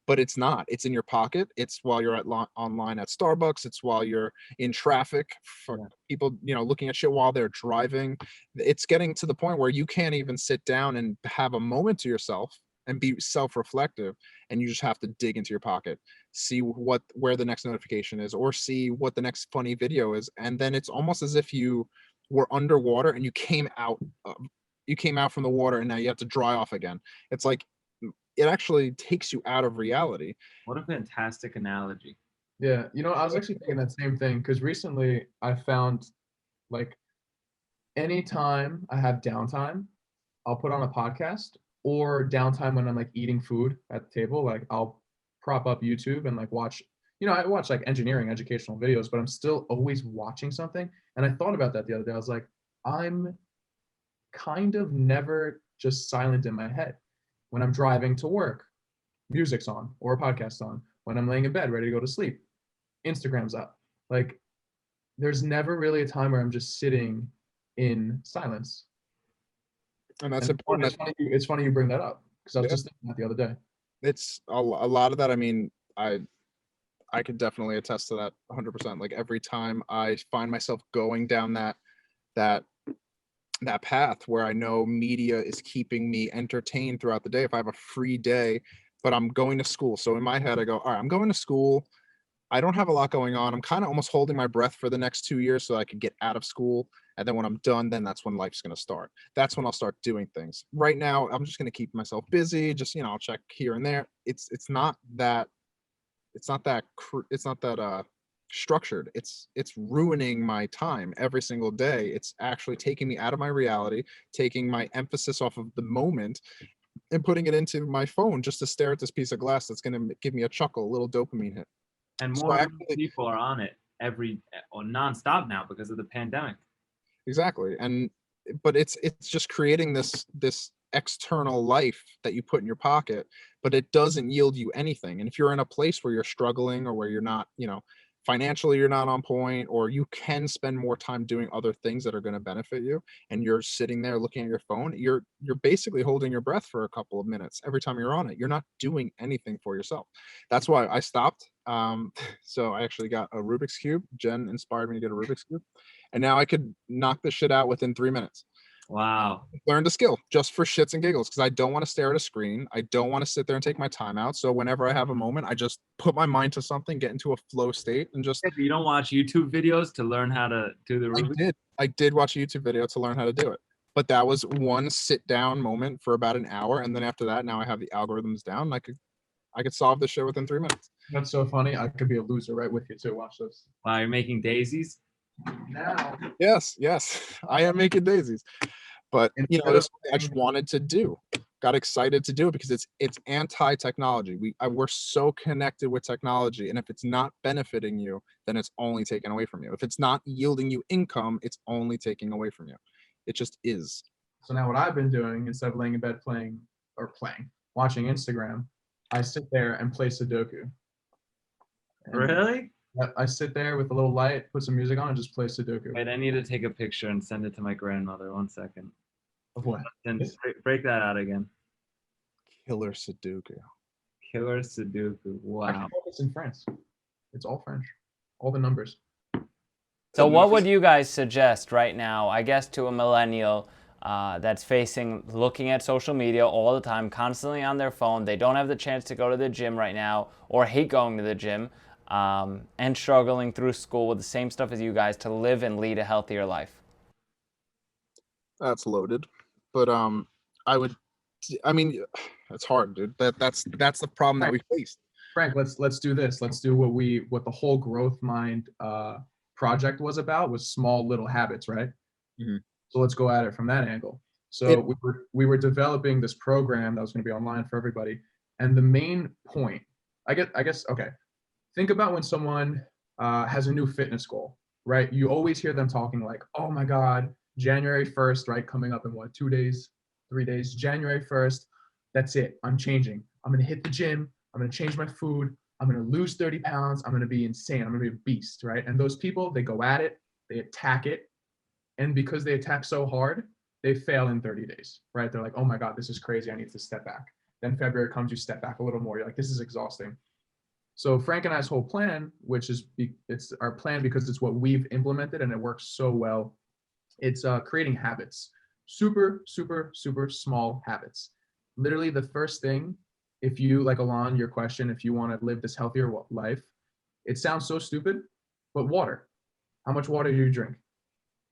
but it's not. It's in your pocket. It's while you're online at Starbucks. It's while you're in traffic for people, looking at shit while they're driving. It's getting to the point where you can't even sit down and have a moment to yourself and be self-reflective, and you just have to dig into your pocket, see where the next notification is, or see what the next funny video is. And then it's almost as if you were underwater and you came out from the water and now you have to dry off again. It's like, it actually takes you out of reality. What a fantastic analogy. Yeah, I was actually thinking that same thing because recently I found, like, anytime I have downtime, I'll put on a podcast, or downtime when I'm like eating food at the table, like I'll prop up YouTube and like watch, I watch like engineering educational videos, but I'm still always watching something. And I thought about that the other day. I was like, I'm kind of never just silent in my head. When I'm driving to work, music's on or a podcast's on. When I'm laying in bed ready to go to sleep, Instagram's up. Like, there's never really a time where I'm just sitting in silence. And that's important. It's funny you bring that up because I was just thinking that the other day. It's a lot of that. I mean, I could definitely attest to that 100%. Like, every time I find myself going down that path where I know media is keeping me entertained throughout the day, if I have a free day, but I'm going to school. So in my head, I go, all right, I'm going to school. I don't have a lot going on. I'm kind of almost holding my breath for the next 2 years so I can get out of school. And then when I'm done, then that's when life's going to start. That's when I'll start doing things. Right now, I'm just going to keep myself busy. Just, I'll check here and there. It's not that structured. It's ruining my time every single day. It's actually taking me out of my reality, taking my emphasis off of the moment and putting it into my phone just to stare at this piece of glass that's going to give me a chuckle, a little dopamine hit. And more people are on it nonstop now because of the pandemic. Exactly. But it's just creating this external life that you put in your pocket, but it doesn't yield you anything. And if you're in a place where you're struggling or where you're not, financially you're not on point, or you can spend more time doing other things that are going to benefit you, and you're sitting there looking at your phone, you're basically holding your breath for a couple of minutes every time you're on it. You're not doing anything for yourself. That's why I stopped. So I actually got a Rubik's Cube. Jen inspired me to get a Rubik's Cube, and now I could knock this shit out within 3 minutes. Wow. Learned a skill just for shits and giggles, because I don't want to stare at a screen. I don't want to sit there and take my time out. So whenever I have a moment, I just put my mind to something, get into a flow state, and just. You don't watch YouTube videos to learn how to do the Rubik's? I did watch a YouTube video to learn how to do it, but that was one sit down moment for about an hour, and then after that, now I have the algorithms down. I could solve this shit within 3 minutes. That's so funny. I could be a loser right with you too. Watch this. Wow, you're making daisies? Now. Yes, I am making daisies. But this I just wanted to do, got excited to do it because it's anti-technology. We're so connected with technology, and if it's not benefiting you, then it's only taken away from you. If it's not yielding you income, it's only taking away from you. It just is. So now what I've been doing, instead of laying in bed watching Instagram, I sit there and play Sudoku. And Really? I sit there with a little light, put some music on, and just play Sudoku. Wait, I need to take a picture and send it to my grandmother. 1 second. Of what? And This? break that out again. Killer Sudoku. Killer Sudoku. I Wow. can focus in France. It's all French. All the numbers. So what would you guys suggest right now, I guess, to a millennial that's looking at social media all the time, constantly on their phone? They don't have the chance to go to the gym right now or hate going to the gym and struggling through school with the same stuff as you guys to live and lead a healthier life? That's loaded. But I mean, it's hard, dude. That's the problem that we faced. Frank, let's do this. Let's do what the whole Growth Mind project was about, was small little habits, right? Mm-hmm. So let's go at it from that angle. So we were developing this program that was going to be online for everybody, and the main point, I guess, okay. Think about when someone has a new fitness goal, right? You always hear them talking like, "Oh my God, January 1st, right? Coming up in what, 2 days, 3 days? January 1st, that's it. I'm changing. I'm going to hit the gym. I'm going to change my food. I'm going to lose 30 pounds. I'm going to be insane. I'm going to be a beast," right? And those people, they go at it, they attack it. And because they attack so hard, they fail in 30 days, right? They're like, "Oh my God, this is crazy. I need to step back." Then February comes, you step back a little more. You're like, "This is exhausting." So Frank and I's whole plan, which is, it's our plan because it's what we've implemented and it works so well. It's creating habits, super, super, super small habits. Literally the first thing, if you, like Allon, your question, if you want to live this healthier life, it sounds so stupid, but water. How much water do you drink?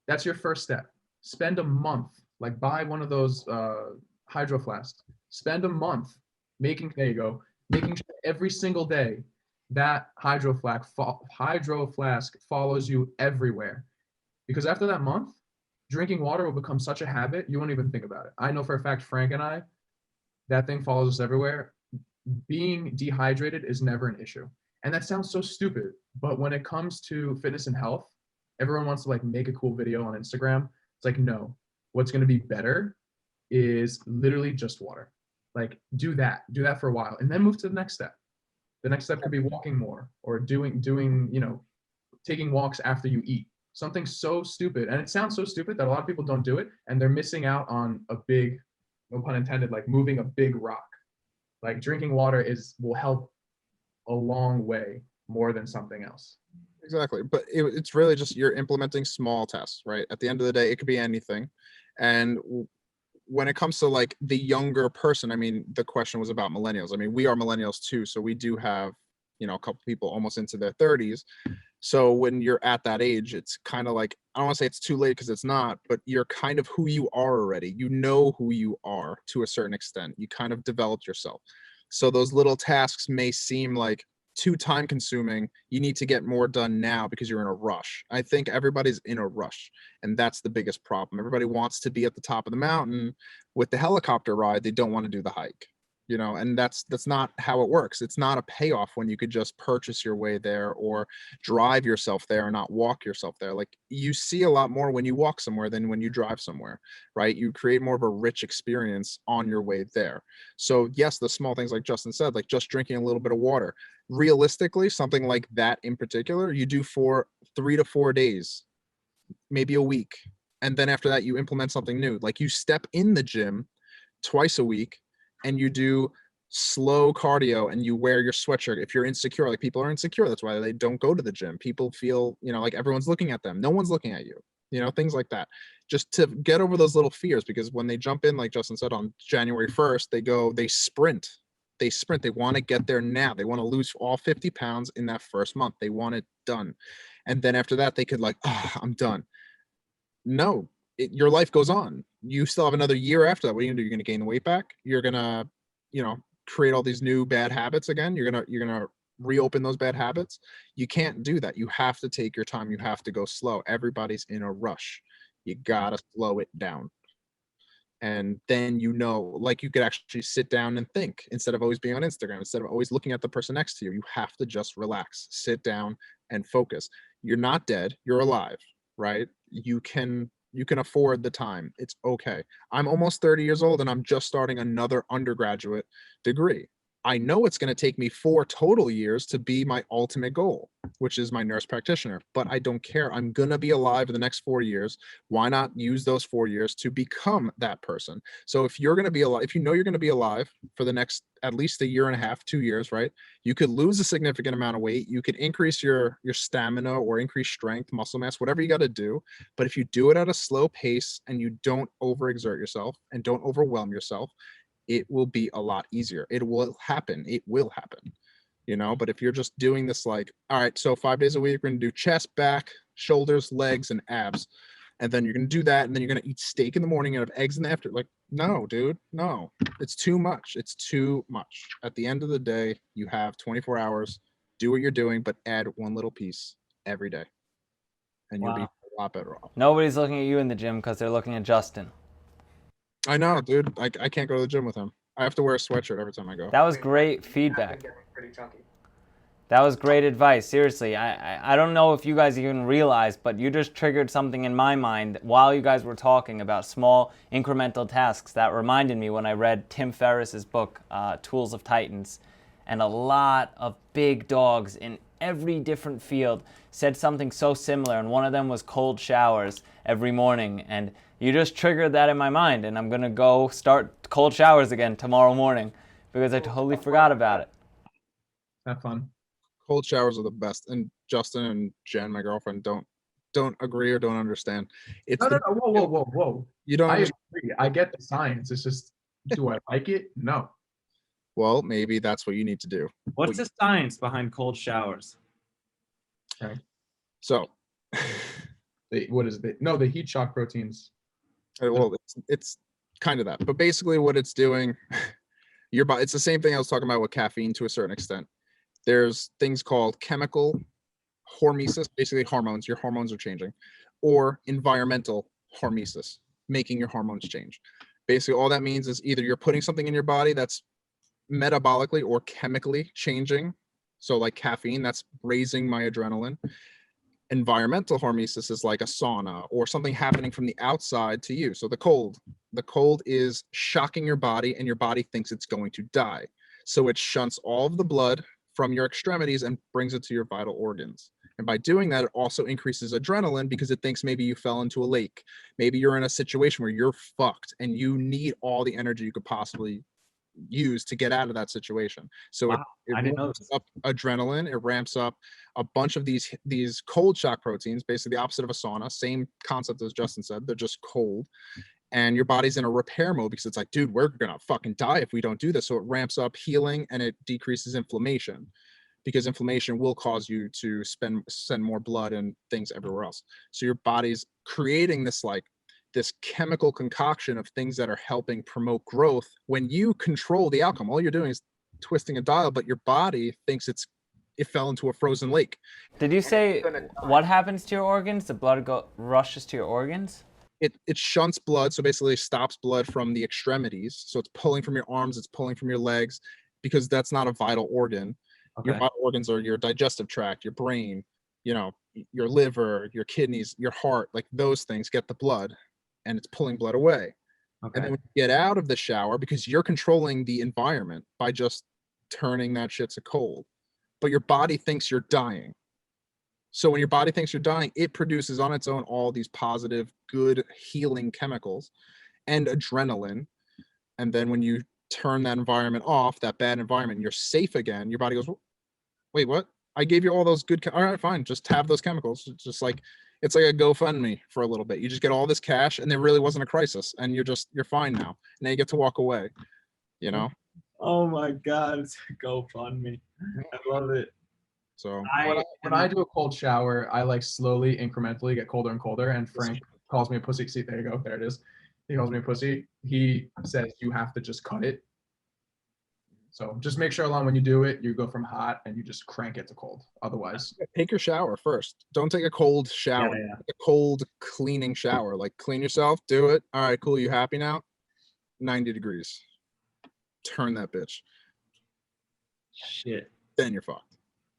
That's your first step. Spend a month, like buy one of those hydro flasks. Spend a month making sure every single day that hydro flask follows you everywhere. Because after that month, drinking water will become such a habit, you won't even think about it. I know for a fact, Frank and I, that thing follows us everywhere. Being dehydrated is never an issue. And that sounds so stupid, but when it comes to fitness and health, everyone wants to like make a cool video on Instagram. It's like, no, what's going to be better is literally just water. Like do that for a while and then move to the next step. The next step could be walking more or doing, taking walks after you eat. Something so stupid. And it sounds so stupid that a lot of people don't do it. And they're missing out on a big, no pun intended, like moving a big rock. Like drinking water will help a long way more than something else. Exactly. But it's really just you're implementing small tests, right? At the end of the day, it could be anything. And when it comes to like the younger person, I mean, the question was about millennials. I mean, we are millennials too. So we do have, a couple people almost into their 30s. So when you're at that age, it's kind of like, I don't want to say it's too late because it's not, but you're kind of who you are already. You know who you are to a certain extent. You kind of developed yourself. So those little tasks may seem like too time consuming. You need to get more done now because you're in a rush. I think everybody's in a rush, and that's the biggest problem. Everybody wants to be at the top of the mountain with the helicopter ride. They don't want to do the hike, and that's not how it works. It's not a payoff when you could just purchase your way there or drive yourself there and not walk yourself there. Like you see a lot more when you walk somewhere than when you drive somewhere, right? You create more of a rich experience on your way there. So yes, the small things like Justin said, like just drinking a little bit of water, realistically, something like that in particular, you do for 3 to 4 days, maybe a week. And then after that, you implement something new. Like you step in the gym twice a week and you do slow cardio and you wear your sweatshirt. If you're insecure, like people are insecure, that's why they don't go to the gym. People feel, like everyone's looking at them. No one's looking at you, things like that. Just to get over those little fears, because when they jump in, like Justin said, on January 1st, they sprint. They want to get there now. They want to lose all 50 pounds in that first month. They want it done. And then after that, they could like, I'm done. No, your life goes on. You still have another year after that. What are you gonna do? You're gonna gain the weight back. You're gonna, create all these new bad habits again. You're gonna reopen those bad habits. You can't do that. You have to take your time. You have to go slow. Everybody's in a rush. You gotta slow it down. And then like you could actually sit down and think instead of always being on Instagram, instead of always looking at the person next to you. You have to just relax, sit down and focus. You're not dead, you're alive, right? You can You can afford the time. It's okay. I'm almost 30 years old and I'm just starting another undergraduate degree. I know it's going to take me 4 total years to be my ultimate goal, which is my nurse practitioner, but I don't care. I'm going to be alive in the next 4 years. Why not use those 4 years to become that person? So if you're going to be alive, if you know you're going to be alive for the next at least a year and a half, 2 years, right? You could lose a significant amount of weight. You could increase your stamina or increase strength, muscle mass, whatever you got to do. But if you do it at a slow pace and you don't overexert yourself and don't overwhelm yourself, it will be a lot easier. It will happen. It will happen, but if you're just doing this like, all right, so 5 days a week, we're going to do chest, back, shoulders, legs, and abs. And then you're going to do that. And then you're going to eat steak in the morning and have eggs in the afternoon. Like, no, dude, no, it's too much. It's too much. At the end of the day, you have 24 hours, do what you're doing, but add one little piece every day. And you'll be a lot better off. Nobody's looking at you in the gym because they're looking at Justin. I know, dude. I can't go to the gym with him. I have to wear a sweatshirt every time I go. That was great feedback. That was great advice. Seriously, I don't know if you guys even realize, but you just triggered something in my mind while you guys were talking about small incremental tasks. That reminded me when I read Tim Ferriss's book, Tools of Titans, and a lot of big dogs in every different field said something so similar, and one of them was cold showers every morning. And you just triggered that in my mind, and I'm gonna go start cold showers again tomorrow morning because I totally forgot about it. Have fun. Cold showers are the best, and Justin and Jen, my girlfriend, don't agree or don't understand. It's No. Whoa. You don't I understand. agree. I get the science. It's just, do I like it? No. Well, maybe that's what you need to do. What's the science behind cold showers? Okay. So, What is it? No, the heat shock proteins. well, it's kind of that, but basically what it's doing, your body, it's the same thing I was talking about with caffeine to a certain extent. There's things called chemical hormesis, basically hormones. Your hormones are changing, or environmental hormesis, making your hormones change. Basically, all that means is either you're putting something in your body that's metabolically or chemically changing. So like caffeine, that's raising my adrenaline. Environmental hormesis is like a sauna or something happening from the outside to you. So the cold is shocking your body and your body thinks it's going to die. So it shunts all of the blood from your extremities and brings it to your vital organs. And by doing that, it also increases adrenaline because it thinks maybe you fell into a lake. Maybe you're in a situation where you're fucked and you need all the energy you could possibly use to get out of that situation. So Wow, it I didn't know ramps this. up adrenaline, it ramps up a bunch of these cold shock proteins, basically the opposite of a sauna, same concept as Justin said, they're just cold. And your body's in a repair mode because it's like, dude, we're gonna fucking die if we don't do this. So it ramps up healing and it decreases inflammation because inflammation will cause you to send more blood and things everywhere else. So your body's creating this chemical concoction of things that are helping promote growth. When you control the outcome, all you're doing is twisting a dial, but your body thinks it fell into a frozen lake. Did you say what happens to your organs? The blood rushes to your organs? It shunts blood, so basically stops blood from the extremities. So it's pulling from your arms, it's pulling from your legs, because that's not a vital organ. Okay. Your vital organs are your digestive tract, your brain, your liver, your kidneys, your heart, like those things get the blood and it's pulling blood away. Okay. And then when you get out of the shower, because you're controlling the environment by just turning that shit to cold, but your body thinks you're dying. So when your body thinks you're dying, it produces on its own all these positive, good, healing chemicals and adrenaline. And then when you turn that environment off, that bad environment, and you're safe again, your body goes, wait, what? I gave you all those good, all right, fine, just have those chemicals. It's just like, it's like a GoFundMe for a little bit. You just get all this cash and there really wasn't a crisis and you're fine now. Now you get to walk away, Oh my God, it's GoFundMe. I love it. So When I do a cold shower, I like slowly, incrementally get colder and colder. And Frank calls me a pussy. See, there you go. There it is. He calls me a pussy. He says you have to just cut it. So just make sure, Allon, when you do it, you go from hot and you just crank it to cold. Otherwise, take your shower first. Don't take a cold shower. Yeah. Take a cold cleaning shower. Like clean yourself, do it. All right, cool. You happy now? 90 degrees. Turn that bitch. Shit. Then you're fucked.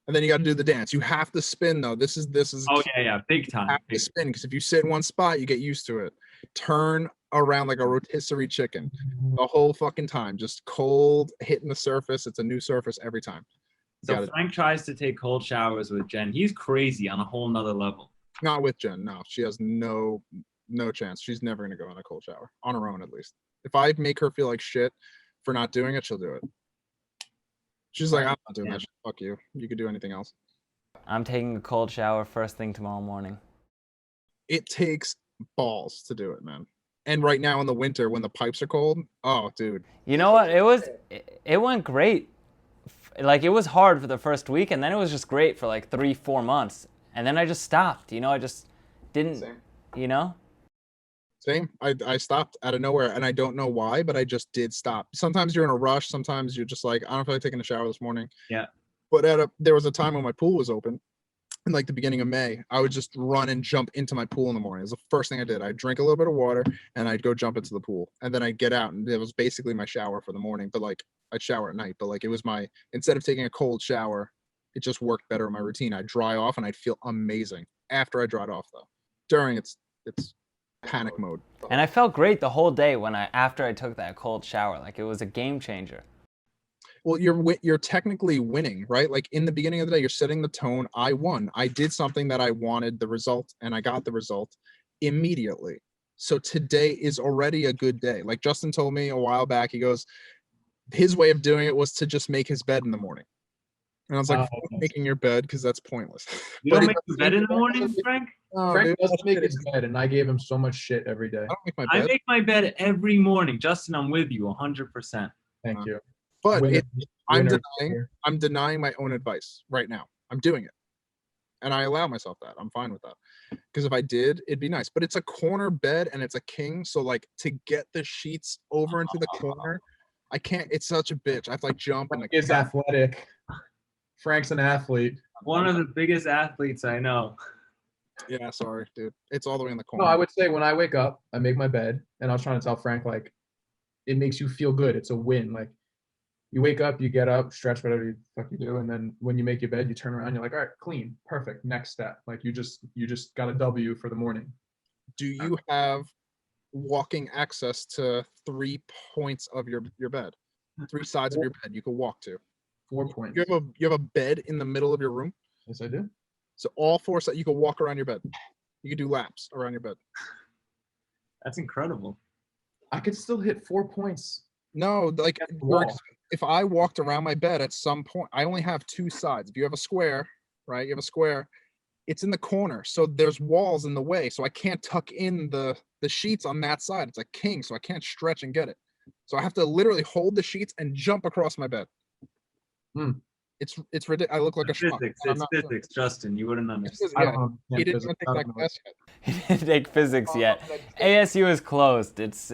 and then you got to do the dance. You have to spin though. This is Oh yeah, big time. You have to spin because if you sit in one spot, you get used to it. Turn around like a rotisserie chicken the whole fucking time. Just cold hitting the surface. It's a new surface every time. So Frank tries to take cold showers with Jen. He's crazy on a whole nother level. Not with Jen. No, she has no chance. She's never gonna go in a cold shower on her own, at least. If I make her feel like shit for not doing it, she'll do it. She's like, I'm not doing that shit. Fuck you. You could do anything else. I'm taking a cold shower first thing tomorrow morning. It takes balls to do it, man. And right now in the winter when the pipes are cold, oh, dude. You know what? It went great. Like, it was hard for the first week, and then it was just great for like 3-4 months. And then I just stopped, I just didn't, Same. Same. I stopped out of nowhere, and I don't know why, but I just did stop. Sometimes you're in a rush. Sometimes you're just like, I don't feel like taking a shower this morning. Yeah. But there was a time when my pool was open, in like the beginning of May. I would just run and jump into my pool in the morning. It was the first thing I did. I'd drink a little bit of water, and I'd go jump into the pool, and then I'd get out, and it was basically my shower for the morning. But like, I'd shower at night. But like, it was instead of taking a cold shower, it just worked better in my routine. I'd dry off, and I'd feel amazing after I dried off. Though during it's panic mode. And I felt great the whole day after I took that cold shower. Like, it was a game changer. Well, you're technically winning, right? Like, in the beginning of the day, you're setting the tone. I won. I did something that I wanted the result, and I got the result immediately. So today is already a good day. Like Justin told me a while back, he goes, his way of doing it was to just make his bed in the morning. And I was like, making your bed, because that's pointless. You don't make your bed in the morning, Frank? Frank doesn't make his bed, and I gave him so much shit every day. I don't make my bed. I make my bed every morning. Justin, I'm with you 100%. Thank you. But I'm denying my own advice right now. I'm doing it. And I allow myself that. I'm fine with that. Because if I did, it'd be nice. But it's a corner bed and it's a king. So like, to get the sheets over into the corner, I can't. It's such a bitch. I have to like jump. Frank is athletic. Frank's an athlete. One of the biggest athletes I know. Yeah, sorry, dude. It's all the way in the corner. No, I would say when I wake up, I make my bed. And I was trying to tell Frank, like, it makes you feel good. It's a win. Like, you wake up, you get up, stretch, whatever the fuck you do, and then when you make your bed, you turn around, you're like, all right, clean, perfect, next step. Like, you just got a W for the morning. Do you have walking access to 3 points of your bed? 3 sides of your bed you can walk to? 4 points. You have a bed in the middle of your room? Yes, I do. So all 4 sides, you can walk around your bed. You can do laps around your bed. That's incredible. I could still hit 4 points. No, like, if I walked around my bed at some point, I only have 2 sides. If you have a square, right? You have a square, it's in the corner. So there's walls in the way. So I can't tuck in the sheets on that side. It's a king, so I can't stretch and get it. So I have to literally hold the sheets and jump across my bed. It's ridiculous. I look like a schmuck. It's physics, Justin. You wouldn't understand. Yeah. He didn't even take that class yet. He didn't take physics yet. ASU is closed. There's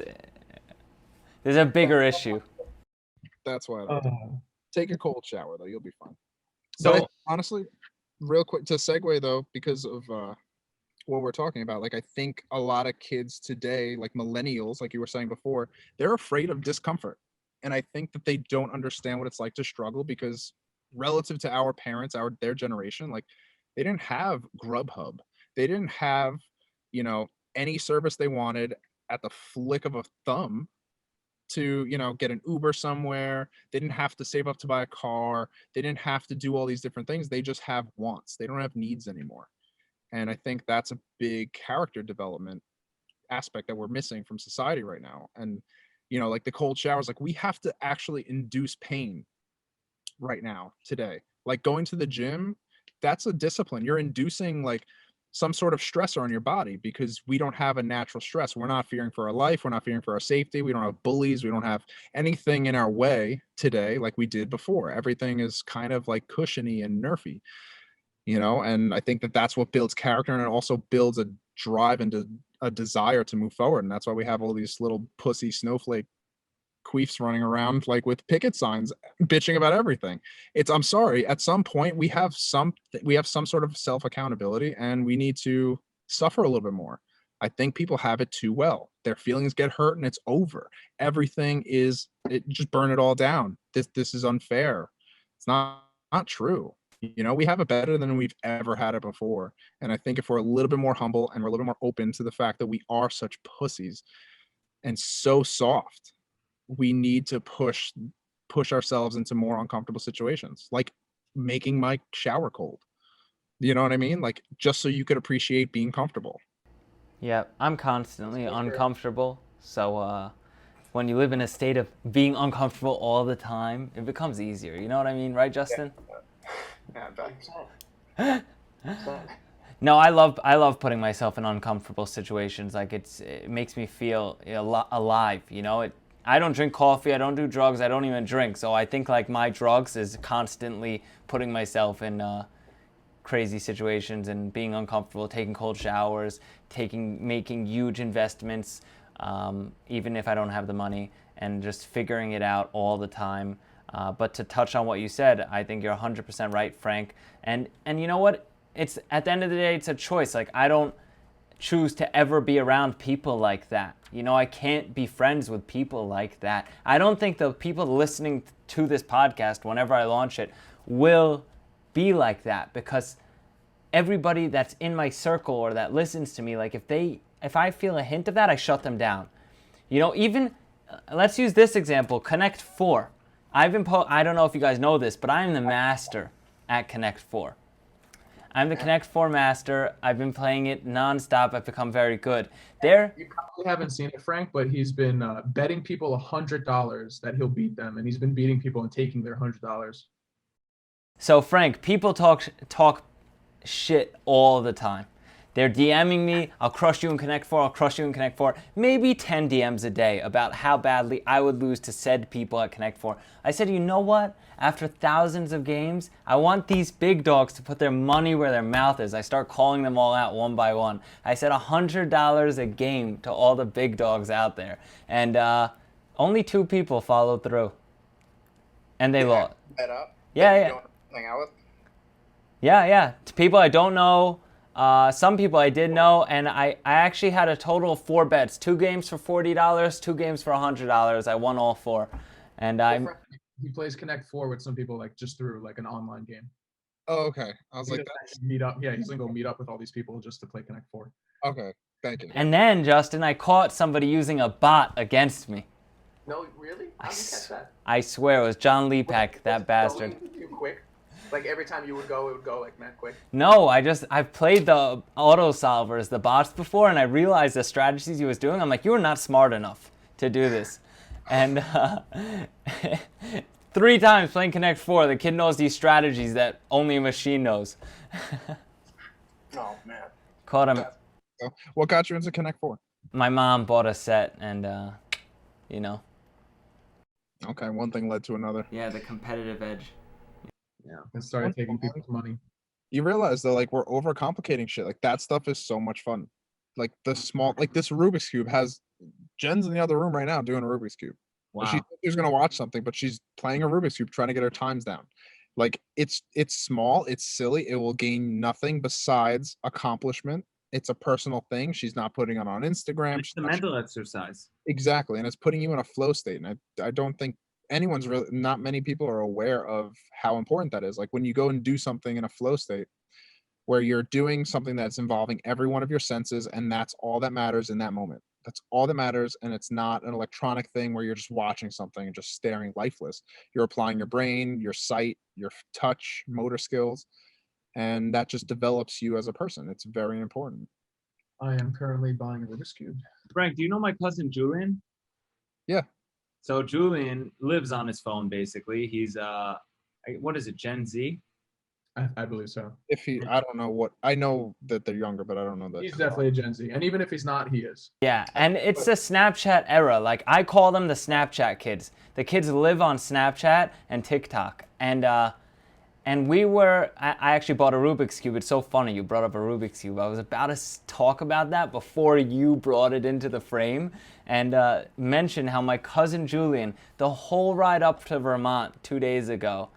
a bigger issue. That's why I like take a cold shower though. You'll be fine. So honestly, real quick to segue though, because of what we're talking about, like, I think a lot of kids today, like millennials, like you were saying before, they're afraid of discomfort. And I think that they don't understand what it's like to struggle, because relative to our parents, their generation, like, they didn't have Grubhub. They didn't have, any service they wanted at the flick of a thumb to, get an Uber somewhere. They didn't have to save up to buy a car. They didn't have to do all these different things. They just have wants. They don't have needs anymore. And I think that's a big character development aspect that we're missing from society right now. And, like the cold showers, like, we have to actually induce pain right now today. Like, going to the gym, that's a discipline. You're inducing like some sort of stressor on your body, because we don't have a natural stress. We're not fearing for our life. We're not fearing for our safety. We don't have bullies. We don't have anything in our way today like we did before. Everything is kind of like cushiony and nerfy, and I think that that's what builds character, and it also builds a drive and a desire to move forward. And that's why we have all these little pussy snowflake queefs running around like with picket signs bitching about everything. I'm sorry, at some point we have some sort of self accountability, and we need to suffer a little bit more. I think people have it too well. Their feelings get hurt and it's over. Just burn it all down. This is unfair. It's not true. You know, we have it better than we've ever had it before. And I think if we're a little bit more humble and we're a little bit more open to the fact that we are such pussies and so soft, we need to push ourselves into more uncomfortable situations, like making my shower cold. You know what I mean? Like, just so you could appreciate being comfortable. Yeah, I'm constantly uncomfortable. So when you live in a state of being uncomfortable all the time, it becomes easier. You know what I mean, right, Justin? Yeah. No, I love putting myself in uncomfortable situations. Like it makes me feel alive. You know, I don't drink coffee. I don't do drugs. I don't even drink. So I think like my drugs is constantly putting myself in crazy situations and being uncomfortable, taking cold showers, making huge investments, even if I don't have the money, and just figuring it out all the time. But to touch on what you said, I think you're 100% right, Frank. And you know what? It's at the end of the day, it's a choice. Like I don't choose to ever be around people like that. You know, I can't be friends with people like that. I don't think the people listening to this podcast, whenever I launch it, will be like that, because everybody that's in my circle or that listens to me, like if I feel a hint of that, I shut them down. You know, even let's use this example, Connect 4. I don't know if you guys know this, but I'm the master at Connect 4. I'm the Connect 4 master. I've been playing it nonstop. I've become very good. You probably haven't seen it, Frank, but he's been betting people $100 that he'll beat them, and he's been beating people and taking their $100. So Frank, people talk shit all the time. They're DMing me, I'll crush you in Connect 4, I'll crush you in Connect 4. Maybe 10 DMs a day about how badly I would lose to said people at Connect 4. I said, you know what? After thousands of games, I want these big dogs to put their money where their mouth is. I start calling them all out one by one. I said $100 a game to all the big dogs out there. And only 2 people followed through. And they lost. Bet up. Yeah. You don't hang out with. Yeah. To people I don't know. Some people I did know, and I actually had a total of 4 bets. 2 games for $40, 2 games for $100. I won all 4. And He plays Connect 4 with some people, like just through like an online game. Oh, okay. I was He like, doesn't meet up. Yeah, he's gonna go meet up with all these people just to play Connect 4. okay, thank you. And then, Justin, I caught somebody using a bot against me. No, really? How did you catch that? I swear it was John Lepak, that bastard. Too quick. Like every time you would go, it would go like mad quick. No, I've played the auto solvers, the bots before, and I realized the strategies he was doing. I'm like, you are not smart enough to do this. And 3 times playing Connect 4, the kid knows these strategies that only a machine knows. Oh man. Caught him. So, what got you into Connect 4? My mom bought a set, and you know. Okay, one thing led to another. Yeah, the competitive edge. Yeah. And started taking people's money. You realize though, like we're overcomplicating shit. Like that stuff is so much fun. Like this Rubik's Cube has Jen's in the other room right now doing a Rubik's Cube. Wow. She's gonna watch something, but she's playing a Rubik's Cube, trying to get her times down. Like it's small, it's silly, it will gain nothing besides accomplishment. It's a personal thing. She's not putting it on Instagram. It's the mental exercise. Exactly, and it's putting you in a flow state. And I don't think not many people are aware of how important that is. Like when you go and do something in a flow state where you're doing something that's involving every one of your senses, and that's all that matters in that moment. That's all that matters, and it's not an electronic thing where you're just watching something and just staring lifeless. You're applying your brain, your sight, your touch, motor skills, and that just develops you as a person. It's very important. I am currently buying a Rubik's Cube. Frank, do you know my cousin Julian? Yeah. So Julian lives on his phone basically. He's what is it, Gen Z? I believe so. I don't know what, I know that they're younger, but I don't know that. He's definitely a Gen Z. And even if he's not, he is. Yeah, and it's the Snapchat era. Like, I call them the Snapchat kids. The kids live on Snapchat and TikTok. And I actually bought a Rubik's Cube. It's so funny you brought up a Rubik's Cube. I was about to talk about that before you brought it into the frame and mention how my cousin Julian, the whole ride up to Vermont 2 days ago,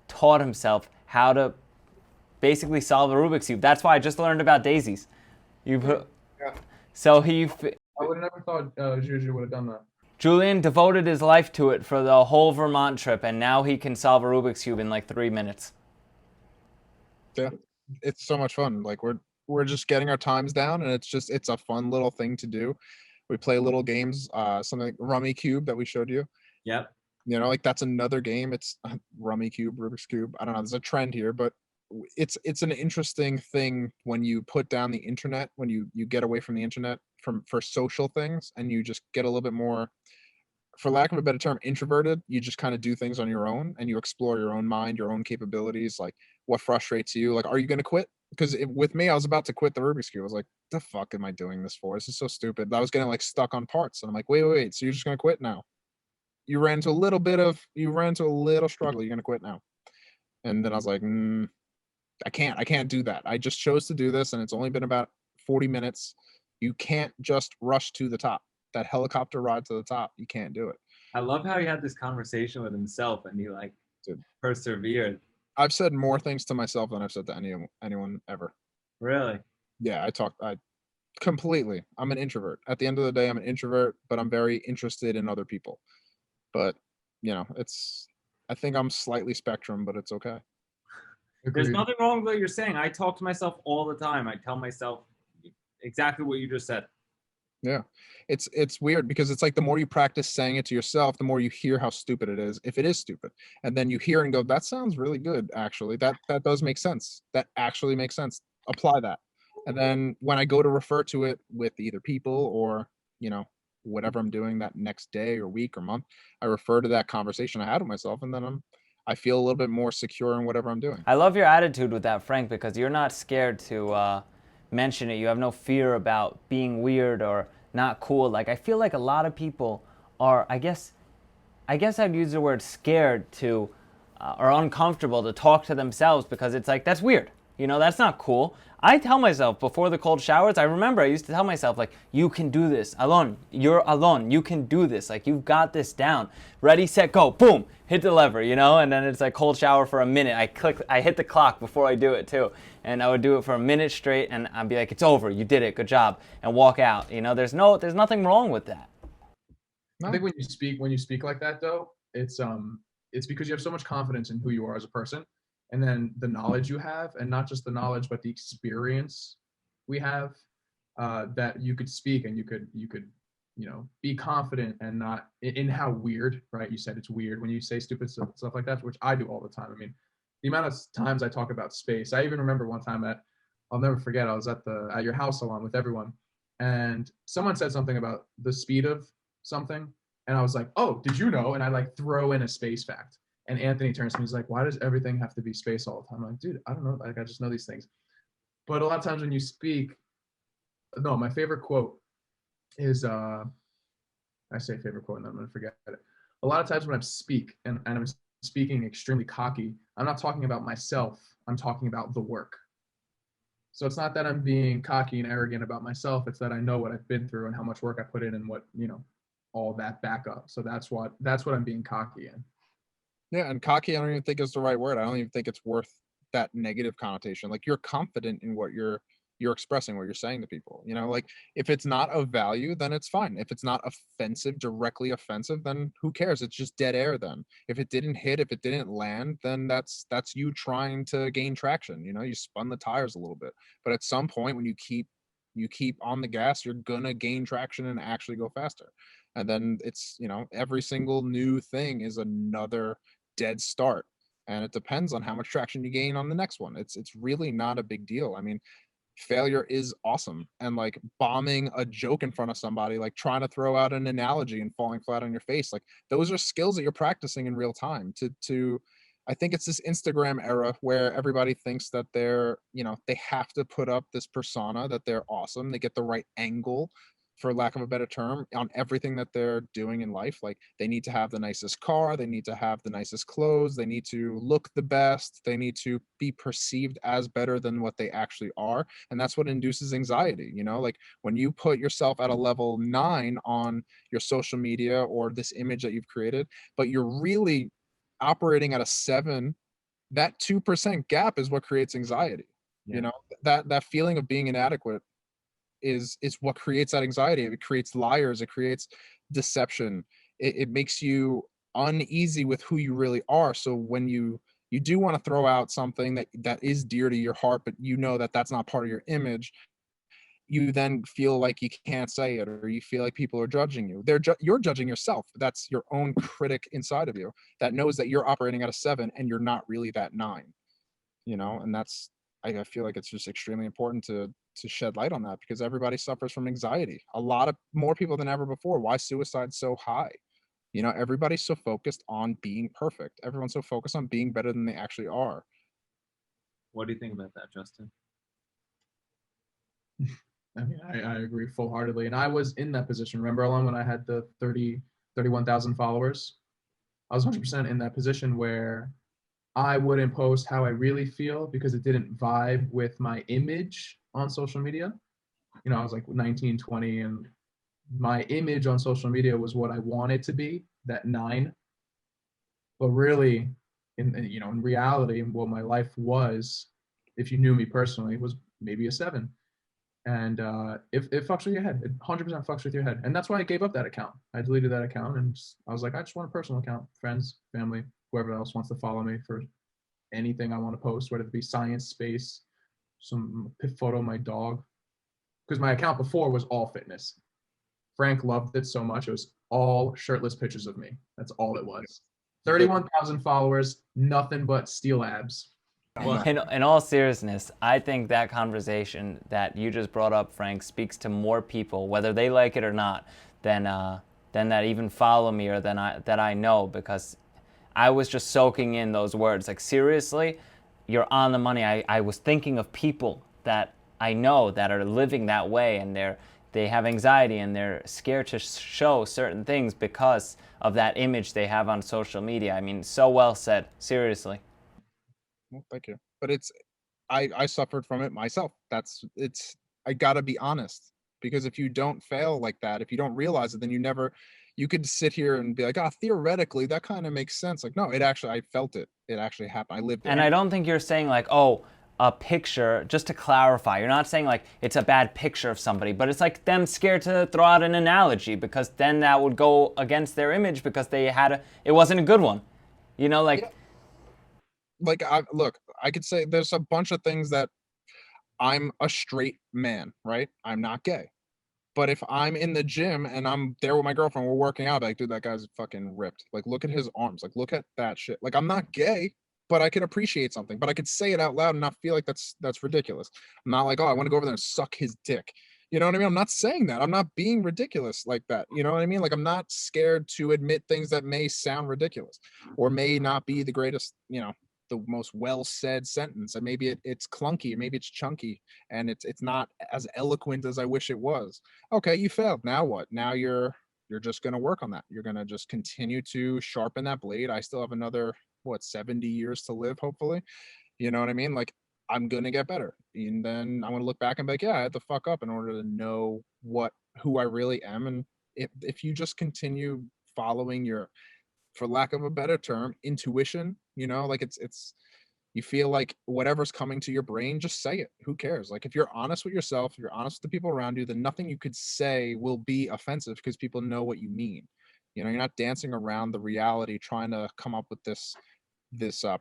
taught himself how to basically solve a Rubik's Cube. That's why I just learned about daisies. So he... I would have never thought Juju would have done that. Julian devoted his life to it for the whole Vermont trip, and now he can solve a Rubik's Cube in like 3 minutes. Yeah, it's so much fun. Like we're just getting our times down, and it's a fun little thing to do. We play little games, something like Rummy Cube that we showed you. Yep. You know, like that's another game. It's Rummy Cube, Rubik's Cube. I don't know. There's a trend here, but it's an interesting thing when you put down the internet, when you get away from the internet for social things, and you just get a little bit more, for lack of a better term, introverted. You just kind of do things on your own, and you explore your own mind, your own capabilities. Like what frustrates you. Like, are you going to quit? Because with me, I was about to quit the Rubik's Cube. I was like, the fuck am I doing this for? This is so stupid. I was getting like stuck on parts, and I'm like, wait. So you're just going to quit now? You ran into a little struggle. You're going to quit now? And then I was like, I can't do that. I just chose to do this, and it's only been about 40 minutes. You can't just rush to the top. That helicopter ride to the top, you can't do it. I love how he had this conversation with himself and he like persevered. I've said more things to myself than I've said to anyone ever. Really? Yeah, I completely. I'm an introvert. At the end of the day, I'm an introvert, but I'm very interested in other people. But, I think I'm slightly spectrum, but it's okay. There's Agreed. nothing wrong with what you're saying. I talk to myself all the time. I tell myself exactly what you just said. Yeah. It's weird because it's like the more you practice saying it to yourself, the more you hear how stupid it is, if it is stupid. And then you hear and go, that sounds really good, actually. That does make sense. That actually makes sense. Apply that. And then when I go to refer to it with either people or, whatever I'm doing that next day or week or month, I refer to that conversation I had with myself, and then I feel a little bit more secure in whatever I'm doing. I love your attitude with that, Frank, because you're not scared to mention it. You have no fear about being weird or not cool. Like, I feel like a lot of people are, I guess I'd use the word scared to, or uncomfortable to talk to themselves because it's like, that's weird. That's not cool. I tell myself before the cold showers, I remember I used to tell myself, like, you can do this. Allon, you're Allon. You can do this. Like, you've got this down. Ready, set, go. Boom. Hit the lever, and then it's like cold shower for a minute. I hit the clock before I do it too. And I would do it for a minute straight and I'd be like, it's over. You did it. Good job. And walk out. There's nothing wrong with that. I think when you speak like that though, it's because you have so much confidence in who you are as a person, and then the knowledge you have, and not just the knowledge but the experience we have, that you could speak and you could be confident and not in how weird, right? You said it's weird when you say stupid stuff like that, which I do all the time. I mean, the amount of times I talk about space. I even remember one time I'll never forget. I was at your house along with everyone, and someone said something about the speed of something, and I was like, oh, did you know? And I like throw in a space fact, and Anthony turns to me, he's like, why does everything have to be space all the time? I'm like, dude, I don't know, like I just know these things. But a lot of times when you speak, no, my favorite quote is I say favorite quote and I'm gonna forget it. A lot of times when I speak and I'm speaking extremely cocky, I'm not talking about myself, I'm talking about the work. So it's not that I'm being cocky and arrogant about myself, it's that I know what I've been through and how much work I put in and what, all that backup. So that's what I'm being cocky in. Yeah, and cocky, I don't even think is the right word. I don't even think it's worth that negative connotation. Like, you're confident in what you're expressing, what you're saying to people. Like, if it's not of value, then it's fine. If it's not offensive, directly offensive, then who cares? It's just dead air then. If it didn't hit, if it didn't land, then that's you trying to gain traction. You spun the tires a little bit. But at some point when you keep on the gas, you're gonna gain traction and actually go faster. And then it's, every single new thing is another dead start, and it depends on how much traction you gain on the next one. It's really not a big deal. I mean, failure is awesome, and like bombing a joke in front of somebody, like trying to throw out an analogy and falling flat on your face, like those are skills that you're practicing in real time. To I think it's this Instagram era where everybody thinks that they're, they have to put up this persona that they're awesome, they get the right angle, for lack of a better term, on everything that they're doing in life. Like, they need to have the nicest car, they need to have the nicest clothes, they need to look the best, they need to be perceived as better than what they actually are. And that's what induces anxiety. Like, when you put yourself at a level 9 on your social media or this image that you've created, but you're really operating at a 7, that 2% gap is what creates anxiety. Yeah. That feeling of being inadequate is what creates that anxiety. It creates liars, it creates deception, it makes you uneasy with who you really are. So when you you do want to throw out something that is dear to your heart, but you know that that's not part of your image, you then feel like you can't say it, or you feel like people are judging you. You're judging yourself. That's your own critic inside of you that knows that you're operating at a 7 and you're not really that 9. And that's, I feel like it's just extremely important to shed light on that, because everybody suffers from anxiety. A lot of more people than ever before. Why suicide's so high? Everybody's so focused on being perfect. Everyone's so focused on being better than they actually are. What do you think about that, Justin? I mean, I agree full-heartedly. And I was in that position. Remember, Allon, when I had the 31,000 followers? I was 100% in that position where I wouldn't post how I really feel because it didn't vibe with my image on social media. I was like 19, 20, and my image on social media was what I wanted to be, that 9. But really, in reality, what my life was, if you knew me personally, was maybe a 7. And it fucks with your head. It 100% fucks with your head. And that's why I gave up that account. I deleted that account, and I was like, I just want a personal account. Friends, family, whoever else wants to follow me for anything I want to post, whether it be science, space, some photo of my dog. Because my account before was all fitness. Frank loved it so much. It was all shirtless pictures of me. That's all it was. 31,000 followers, nothing but steel abs. In all seriousness, I think that conversation that you just brought up, Frank, speaks to more people, whether they like it or not, than that even follow me or that I know, because I was just soaking in those words. Like, seriously, you're on the money. I was thinking of people that I know that are living that way, and they have anxiety and they're scared to show certain things because of that image they have on social media. I mean, so well said. Seriously. Well, thank you. But I suffered from it myself. I gotta be honest, because if you don't fail like that, if you don't realize it, then you could sit here and be like, theoretically that kind of makes sense. Like, no, I felt it. It actually happened. I lived it. And I don't think you're saying like, oh, a picture, just to clarify, you're not saying like it's a bad picture of somebody, but it's like them scared to throw out an analogy because then that would go against their image because it wasn't a good one. Like. Yeah. Like, I could say there's a bunch of things that I'm a straight man, right? I'm not gay. But if I'm in the gym and I'm there with my girlfriend, we're working out, like, dude, that guy's fucking ripped. Like, look at his arms. Like, look at that shit. Like, I'm not gay, but I can appreciate something. But I could say it out loud and not feel like that's ridiculous. I'm not like, oh, I want to go over there and suck his dick. You know what I mean? I'm not saying that. I'm not being ridiculous like that. You know what I mean? Like, I'm not scared to admit things that may sound ridiculous or may not be the greatest, the most well said sentence. And maybe it's clunky, maybe it's chunky, and it's not as eloquent as I wish it was. Okay, you failed. Now what? Now you're just going to work on that. You're going to just continue to sharpen that blade. I still have another 70 years to live, hopefully. You know what I mean? Like, I'm going to get better. And then I'm going to look back and be like, yeah, I had to fuck up in order to know who I really am. And if you just continue following your, for lack of a better term, intuition, like it's you feel like whatever's coming to your brain, just say it. Who cares? Like, if you're honest with yourself, if you're honest with the people around you, then nothing you could say will be offensive because people know what you mean. You're not dancing around the reality trying to come up with this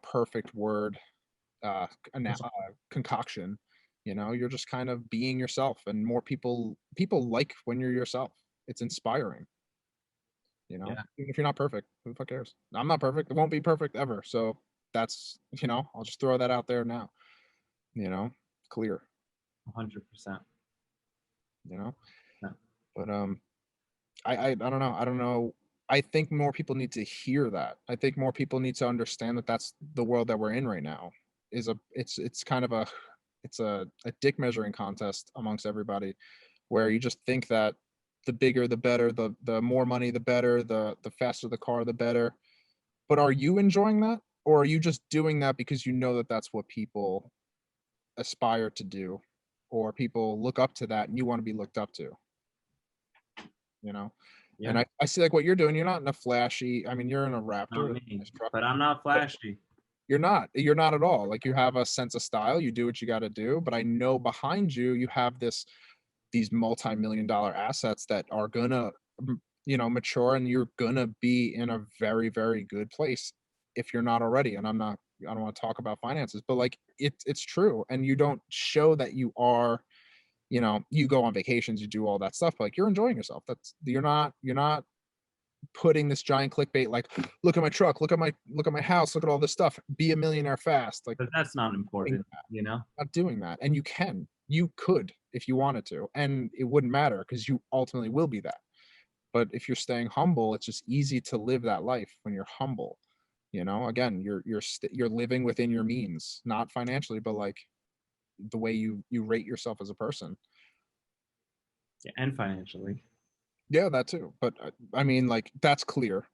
perfect word concoction. You're just kind of being yourself, and more people like when you're yourself. It's inspiring. Yeah. Even if you're not perfect, who the fuck cares? I'm not perfect. It won't be perfect ever. So that's, I'll just throw that out there now. Clear. 100%. Yeah. But I don't know. I don't know. I think more people need to hear that. I think more people need to understand that that's the world that we're in right now. It's kind of a dick measuring contest amongst everybody, where you just think that the bigger the better, the more money the better, the faster the car the better. But are you enjoying that, or are you just doing that because you know that that's what people aspire to do, or people look up to that and you want to be looked up to? Yeah. And I see like what you're doing. You're not in a flashy, I mean, you're in a Raptor, but I'm not flashy. You're not at all. Like, you have a sense of style, you do what you got to do, but I know behind you have these multi-million-dollar assets that are gonna mature, and you're gonna be in a very, very good place if you're not already. And I don't want to talk about finances, but like it's true. And you don't show that you are, you go on vacations, you do all that stuff, but like you're enjoying yourself. That's you're not putting this giant clickbait like, look at my truck, look at my house, look at all this stuff, be a millionaire fast. Like But that's not important, you know? not doing that. And you could if you wanted to, and it wouldn't matter because you ultimately will be that. But if you're staying humble, it's just easy to live that life when you're humble. Again, you're living within your means, not financially, but like the way you rate yourself as a person. Yeah, and financially. Yeah, that too. But I mean, like that's clear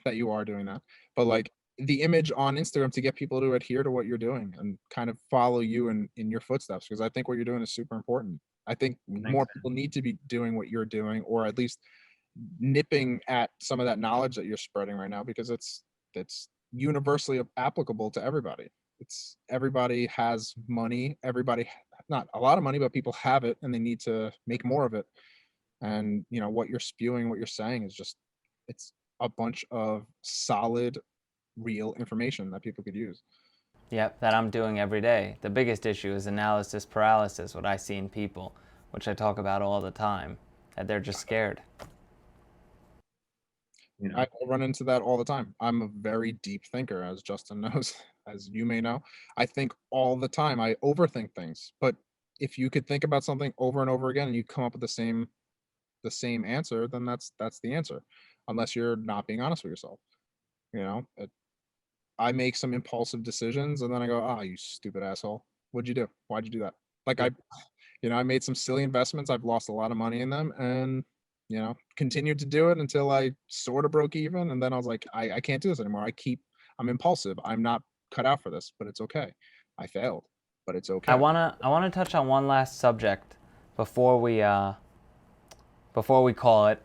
that you are doing that. But like the image on Instagram to get people to adhere to what you're doing and kind of follow you in your footsteps, because I think what you're doing is super important. I think more Thanks. people need to be doing what you're doing, or at least nipping at some of that knowledge that you're spreading right now, because it's universally applicable to everybody. It's everybody has money, everybody, not a lot of money, but people have it and they need to make more of it. And what you're spewing, what you're saying is just, it's a bunch of solid real information that people could use. Yep, that I'm doing every day. The biggest issue is analysis paralysis, what I see in people, which I talk about all the time, that they're just scared. You know, I run into that all the time. I'm a very deep thinker, as Justin knows, as you may know. I think all the time. I overthink things. But if you could think about something over and over again and you come up with the same answer, then that's the answer. Unless you're not being honest with yourself. I make some impulsive decisions and then I go, "Ah, you stupid asshole. What'd you do? Why'd you do that?" Like I made some silly investments. I've lost a lot of money in them, and continued to do it until I sort of broke even. And then I was like, I can't do this anymore. I'm impulsive. I'm not cut out for this, but it's okay. I failed, but it's okay. I wanna touch on one last subject before we call it,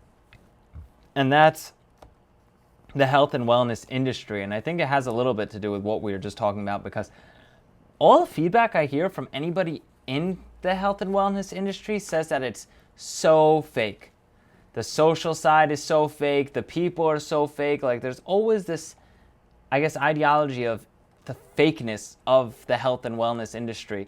and that's the health and wellness industry. And I think it has a little bit to do with what we were just talking about, because all the feedback I hear from anybody in the health and wellness industry says that it's so fake. The social side is so fake. The people are so fake. Like there's always this, I guess, ideology of the fakeness of the health and wellness industry.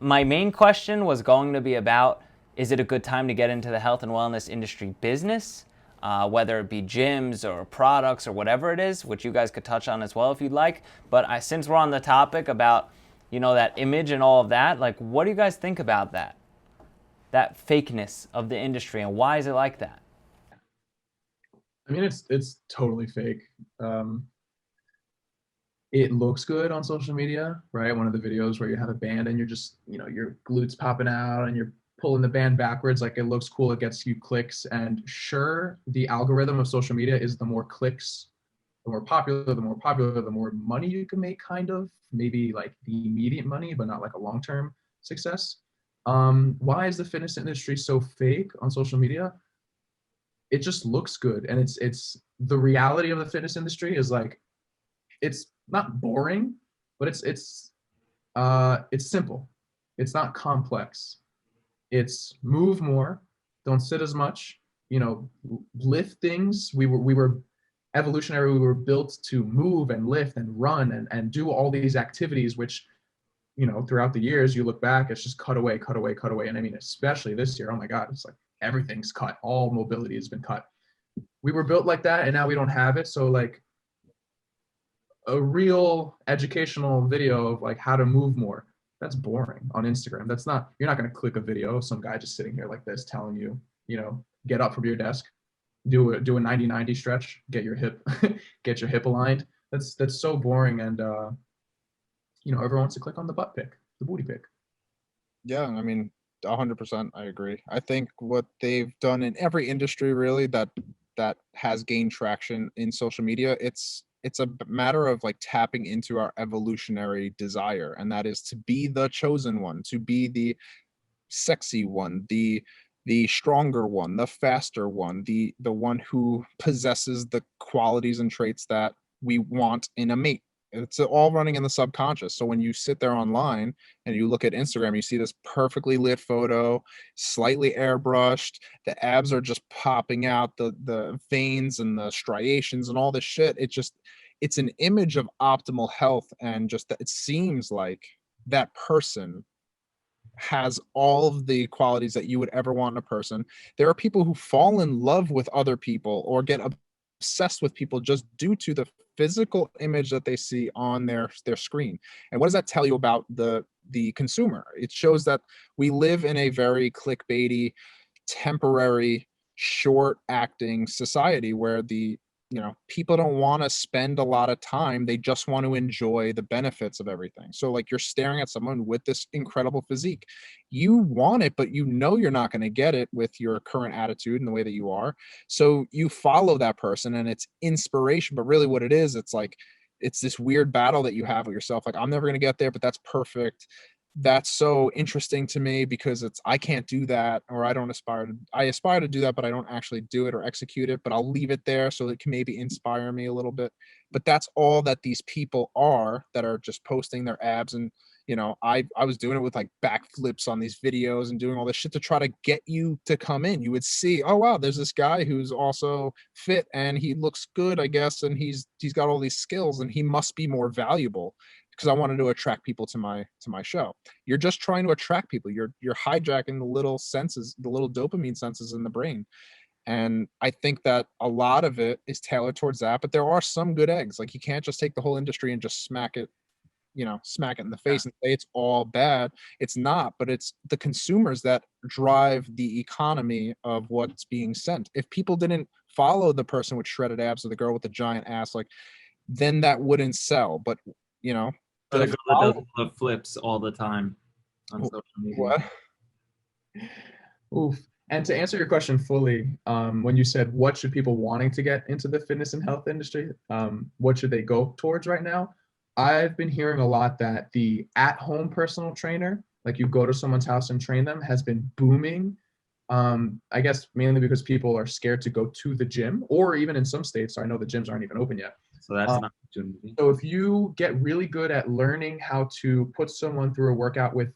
My main question was going to be about, is it a good time to get into the health and wellness industry business? Whether it be gyms or products or whatever it is, which you guys could touch on as well if you'd like. But since we're on the topic about, that image and all of that, like what do you guys think about that? That fakeness of the industry, and why is it like that? I mean, it's totally fake. It looks good on social media, right? One of the videos where you have a band and you're just, your glutes popping out and you're pulling the band backwards, like it looks cool, it gets you clicks. And sure, the algorithm of social media is the more clicks, the more popular, the more money you can make, kind of. Maybe like the immediate money, but not like a long-term success. Why is the fitness industry so fake on social media? It just looks good. And it's the reality of the fitness industry is like, it's not boring, but it's simple. It's not complex. It's move more, don't sit as much, lift things. We were evolutionary. We were built to move and lift and run and do all these activities, which, throughout the years, you look back, it's just cut away. And I mean, especially this year, oh my God, it's like everything's cut. All mobility has been cut. We were built like that and now we don't have it. So like a real educational video of like how to move more, that's boring on Instagram. You're not going to click a video of some guy just sitting here like this telling you, get up from your desk, do a 90-90 stretch, get your hip aligned. That's so boring. And everyone wants to click on the butt pic, the booty pic. Yeah, I mean, 100%, I agree. I think what they've done in every industry really that has gained traction in social media, it's a matter of like tapping into our evolutionary desire, and that is to be the chosen one, to be the sexy one, the stronger one, the faster one, the one who possesses the qualities and traits that we want in a mate. It's all running in the subconscious. So when you sit there online and you look at Instagram, you see this perfectly lit photo, slightly airbrushed, the abs are just popping out, the veins and the striations and all this shit. it's an image of optimal health, and just that it seems like that person has all of the qualities that you would ever want in a person. There are people who fall in love with other people or get obsessed with people just due to the physical image that they see on their screen. And what does that tell you about the consumer? It shows that we live in a very clickbaity, temporary, short acting society where people don't want to spend a lot of time. They just want to enjoy the benefits of everything. So like, you're staring at someone with this incredible physique. You want it, but you're not going to get it with your current attitude and the way that you are. So you follow that person and it's inspiration. But really what it is, it's like, it's this weird battle that you have with yourself. Like, I'm never going to get there, but that's perfect. That's so interesting to me because I can't do that, or I aspire to do that, but I don't actually do it or execute it, but I'll leave it there so it can maybe inspire me a little bit. But that's all that these people are that are just posting their abs. And I was doing it with like backflips on these videos and doing all this shit to try to get you to come in. You would see, oh wow, there's this guy who's also fit and he looks good, I guess, and he's got all these skills and he must be more valuable, because I wanted to attract people to my show. You're just trying to attract people. You're hijacking the little senses, the little dopamine senses in the brain. And I think that a lot of it is tailored towards that, but there are some good eggs. Like, you can't just take the whole industry and just smack it in the face and say it's all bad. It's not, but it's the consumers that drive the economy of what's being sent. If people didn't follow the person with shredded abs or the girl with the giant ass, like, then that wouldn't sell. But Or the girl that does the flips all the time on social media. What? Oof. And to answer your question fully, when you said what should people wanting to get into the fitness and health industry, what should they go towards right now? I've been hearing a lot that the at-home personal trainer, like you go to someone's house and train them, has been booming. I guess mainly because people are scared to go to the gym, or even in some states, I know the gyms aren't even open yet. So that's an opportunity. So if you get really good at learning how to put someone through a workout with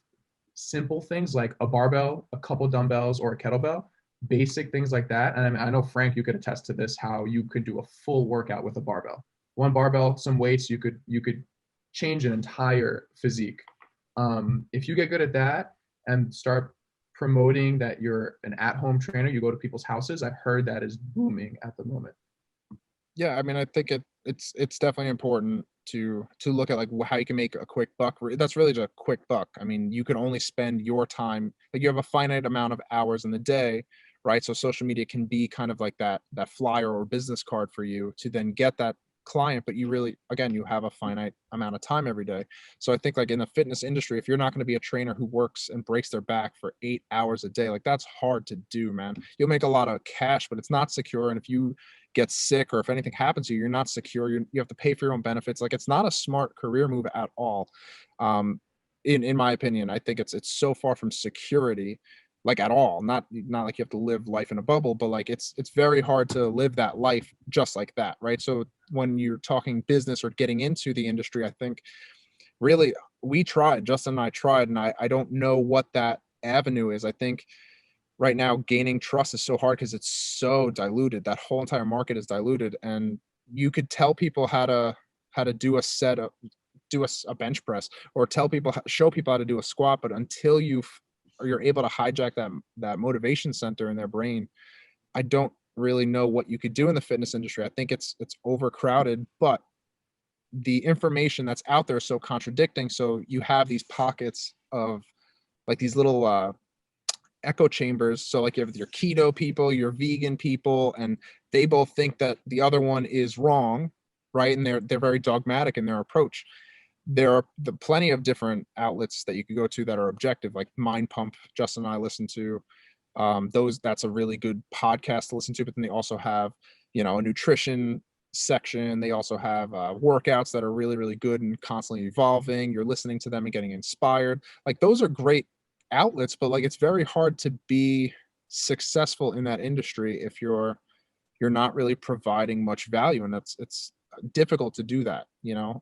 simple things like a barbell, a couple dumbbells, or a kettlebell, basic things like that. And I know, Frank, you could attest to this, how you could do a full workout with a barbell. One barbell, some weights, you could change an entire physique. If you get good at that and start promoting that you're an at-home trainer, you go to people's houses, I've heard that is booming at the moment. Yeah, I mean, I think it's definitely important to look at like how you can make a quick buck. That's really just a quick buck. I mean, you can only spend your time, like, you have a finite amount of hours in the day, right? So social media can be kind of like that flyer or business card for you to then get that client, but you really, again, you have a finite amount of time every day. So I think, like, in the fitness industry, if you're not going to be a trainer who works and breaks their back for 8 hours a day, like, that's hard to do, man. You'll make a lot of cash, but it's not secure. And if you get sick or if anything happens to you, you're not secure. You have to pay for your own benefits. Like, it's not a smart career move at all. In my opinion, I think it's so far from security, like, at all. Not like you have to live life in a bubble, but like, it's very hard to live that life just like that, right? So when you're talking business or getting into the industry, I think really Justin and I tried, and I don't know what that avenue is. I think right now gaining trust is so hard because it's so diluted. That whole entire market is diluted, and you could tell people how to do a bench press, or show people how to do a squat, but until you're able to hijack that motivation center in their brain, I don't really know what you could do in the fitness industry. I think it's overcrowded, but the information that's out there is so contradicting. So you have these pockets of like these little echo chambers. So like, you have your keto people, your vegan people, and they both think that the other one is wrong, right? And they're very dogmatic in their approach. There are plenty of different outlets that you could go to that are objective, like Mind Pump. Justin and I listen to that's a really good podcast to listen to. But then they also have a nutrition section. They also have workouts that are really, really good and constantly evolving. You're listening to them and getting inspired. Like, those are great outlets, but like, it's very hard to be successful in that industry if you're not really providing much value. And it's difficult to do that,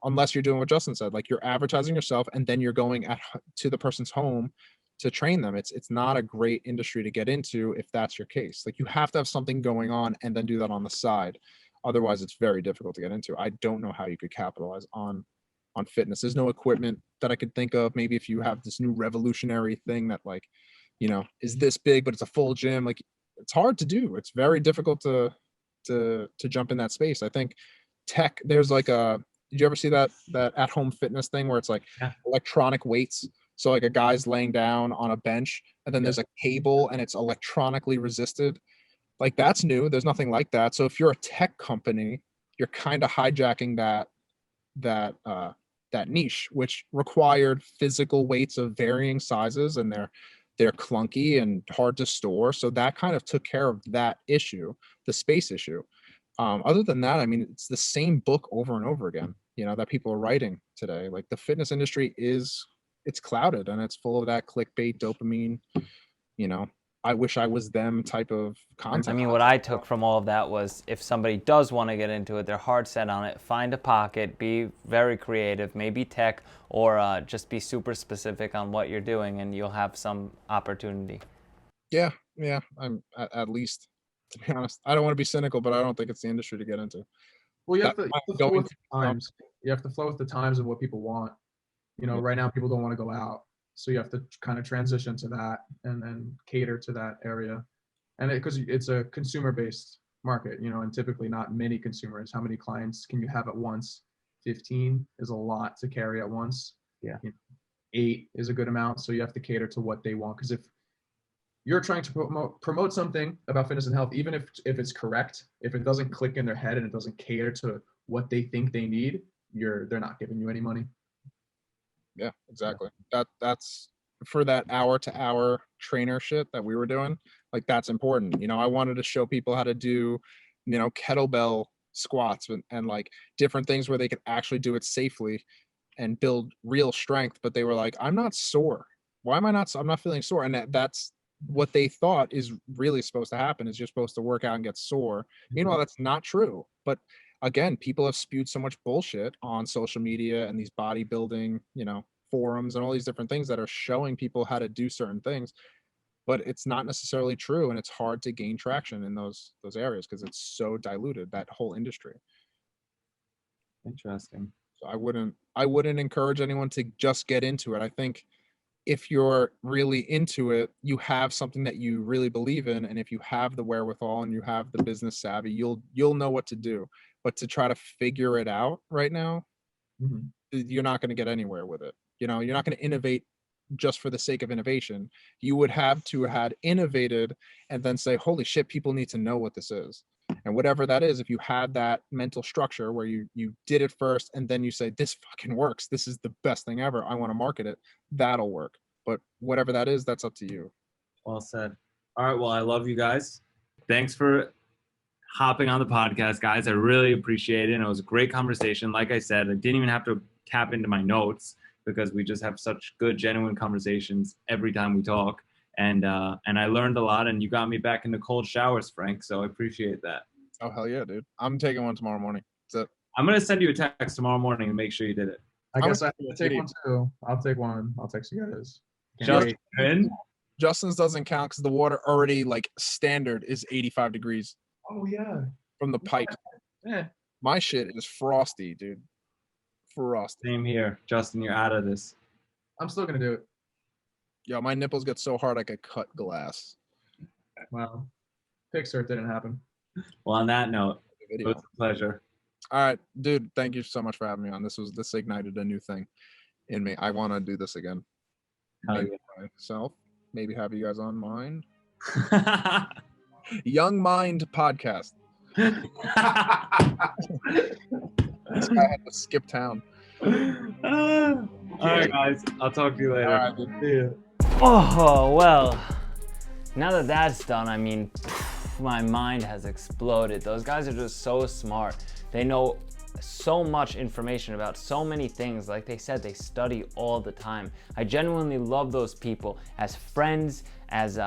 unless you're doing what Justin said, like, you're advertising yourself and then you're going to the person's home to train them. It's not a great industry to get into if that's your case. Like, you have to have something going on and then do that on the side. Otherwise, it's very difficult to get into. I don't know how you could capitalize on fitness. There's no equipment that I could think of. Maybe if you have this new revolutionary thing that like, is this big, but it's a full gym. Like, it's hard to do. It's very difficult to jump in that space. I think tech. There's like did you ever see that at home fitness thing where it's like electronic weights? So like a guy's laying down on a bench and then there's a cable and it's electronically resisted. Like, that's new. There's nothing like that. So if you're a tech company, you're kind of hijacking that niche, which required physical weights of varying sizes, and they're clunky and hard to store. So that kind of took care of that issue, the space issue. Other than that, I mean, it's the same book over and over again, that people are writing today. Like, the fitness industry it's clouded and it's full of that clickbait dopamine, I wish I was them type of content. I mean, what I took from all of that was, if somebody does want to get into it, they're hard set on it, find a pocket, be very creative, maybe tech, or just be super specific on what you're doing, and you'll have some opportunity. Yeah, I'm at least, to be honest. I don't want to be cynical, but I don't think it's the industry to get into. Well, you have to flow with the times. You have to flow with the times of what people want. Right now people don't want to go out. So you have to kind of transition to that and then cater to that area. And because it's a consumer-based market, and typically not many consumers. How many clients can you have at once? 15 is a lot to carry at once. Yeah. 8 is a good amount. So you have to cater to what they want. Because if you're trying to promote something about fitness and health, even if it's correct, if it doesn't click in their head and it doesn't cater to what they think they need, they're not giving you any money. Yeah, exactly. That's for that hour to hour trainer shit that we were doing. Like, that's important. I wanted to show people how to do, kettlebell squats and like different things where they could actually do it safely and build real strength. But they were like, I'm not sore. Why am I not? I'm not feeling sore. And that's what they thought is really supposed to happen, is you're supposed to work out and get sore. Meanwhile, that's not true. But again, people have spewed so much bullshit on social media and these bodybuilding, forums and all these different things that are showing people how to do certain things, but it's not necessarily true. And it's hard to gain traction in those areas because it's so diluted, that whole industry. Interesting. So I wouldn't encourage anyone to just get into it. I think if you're really into it, you have something that you really believe in, and if you have the wherewithal and you have the business savvy, you'll know what to do. But to try to figure it out right now, you're not going to get anywhere with it. You're not going to innovate just for the sake of innovation. You would have to had innovated and then say, holy shit, people need to know what this is. And whatever that is, if you had that mental structure where you did it first and then you say, this fucking works, this is the best thing ever, I want to market it, that'll work. But whatever that is, that's up to you. Well said. All right, well, I love you guys. Thanks for hopping on the podcast, guys. I really appreciate it. And it was a great conversation. Like I said, I didn't even have to tap into my notes because we just have such good, genuine conversations every time we talk. And I learned a lot, and you got me back into cold showers, Frank. So I appreciate that. Oh, hell yeah, dude. I'm taking one tomorrow morning. That's it. I'm going to send you a text tomorrow morning and make sure you did it. I guess I have to take one too. I'll take one. I'll text you guys. Justin's doesn't count because the water already, like, standard is 85 degrees. Oh, yeah. From the pipe. Yeah. My shit is frosty, dude. Frosty. Same here. Justin, you're out of this. I'm still going to do it. Yo, my nipples get so hard I could cut glass. Well, Pixar, it didn't happen. Well, on that note, it was a pleasure. All right, dude, thank you so much for having me on. This ignited a new thing in me. I want to do this again. Maybe myself, maybe have you guys on mine. Young Mind Podcast. This guy had to skip town. All right, guys. I'll talk to you later. All right, dude. See ya. Oh, well, now that that's done, I mean, my mind has exploded. Those guys are just so smart. They know so much information about so many things. Like they said, they study all the time. I genuinely love those people as friends, as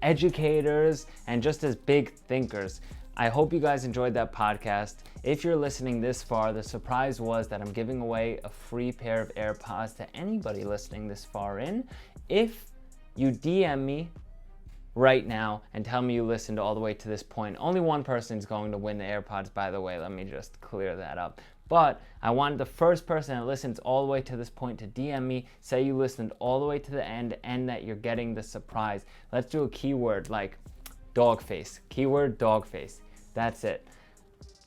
educators, and just as big thinkers. I hope you guys enjoyed that podcast. If you're listening this far, the surprise was that I'm giving away a free pair of AirPods to anybody listening this far in. If you DM me right now and tell me you listened all the way to this point. Only one person is going to win the AirPods, by the way. Let me just clear that up. But I want the first person that listens all the way to this point to DM me, say you listened all the way to the end and that you're getting the surprise. Let's do a keyword like dog face. Keyword dog face. That's it.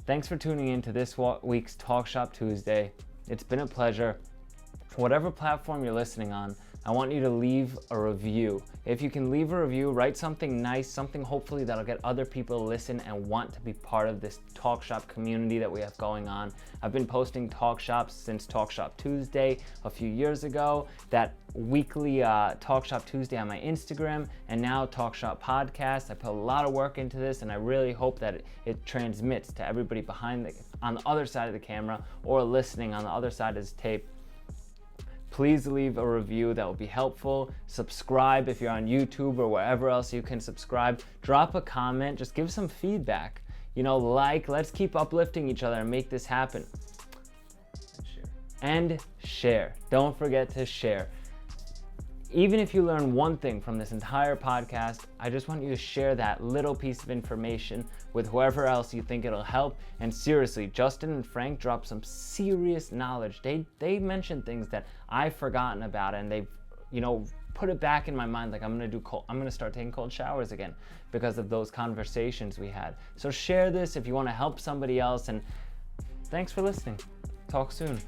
Thanks for tuning in to this week's Talk Shop Tuesday. It's been a pleasure. Whatever platform you're listening on, I want you to leave a review. If you can leave a review, write something nice, something hopefully that'll get other people to listen and want to be part of this Talk Shop community that we have going on. I've been posting Talk Shops since Talk Shop Tuesday a few years ago, that weekly Talk Shop Tuesday on my Instagram, and now Talk Shop Podcast. I put a lot of work into this, and I really hope that it transmits to everybody on the other side of the camera or listening on the other side of this tape. Please leave a review, that will be helpful. Subscribe if you're on YouTube or wherever else you can subscribe. Drop a comment, just give some feedback. Let's keep uplifting each other and make this happen. And share. Don't forget to share. Even if you learn one thing from this entire podcast, I just want you to share that little piece of information with whoever else you think it'll help. And seriously, Justin and Frank dropped some serious knowledge. They mentioned things that I've forgotten about, and they've, put it back in my mind. Like I'm gonna start taking cold showers again because of those conversations we had. So share this if you want to help somebody else, and thanks for listening. Talk soon.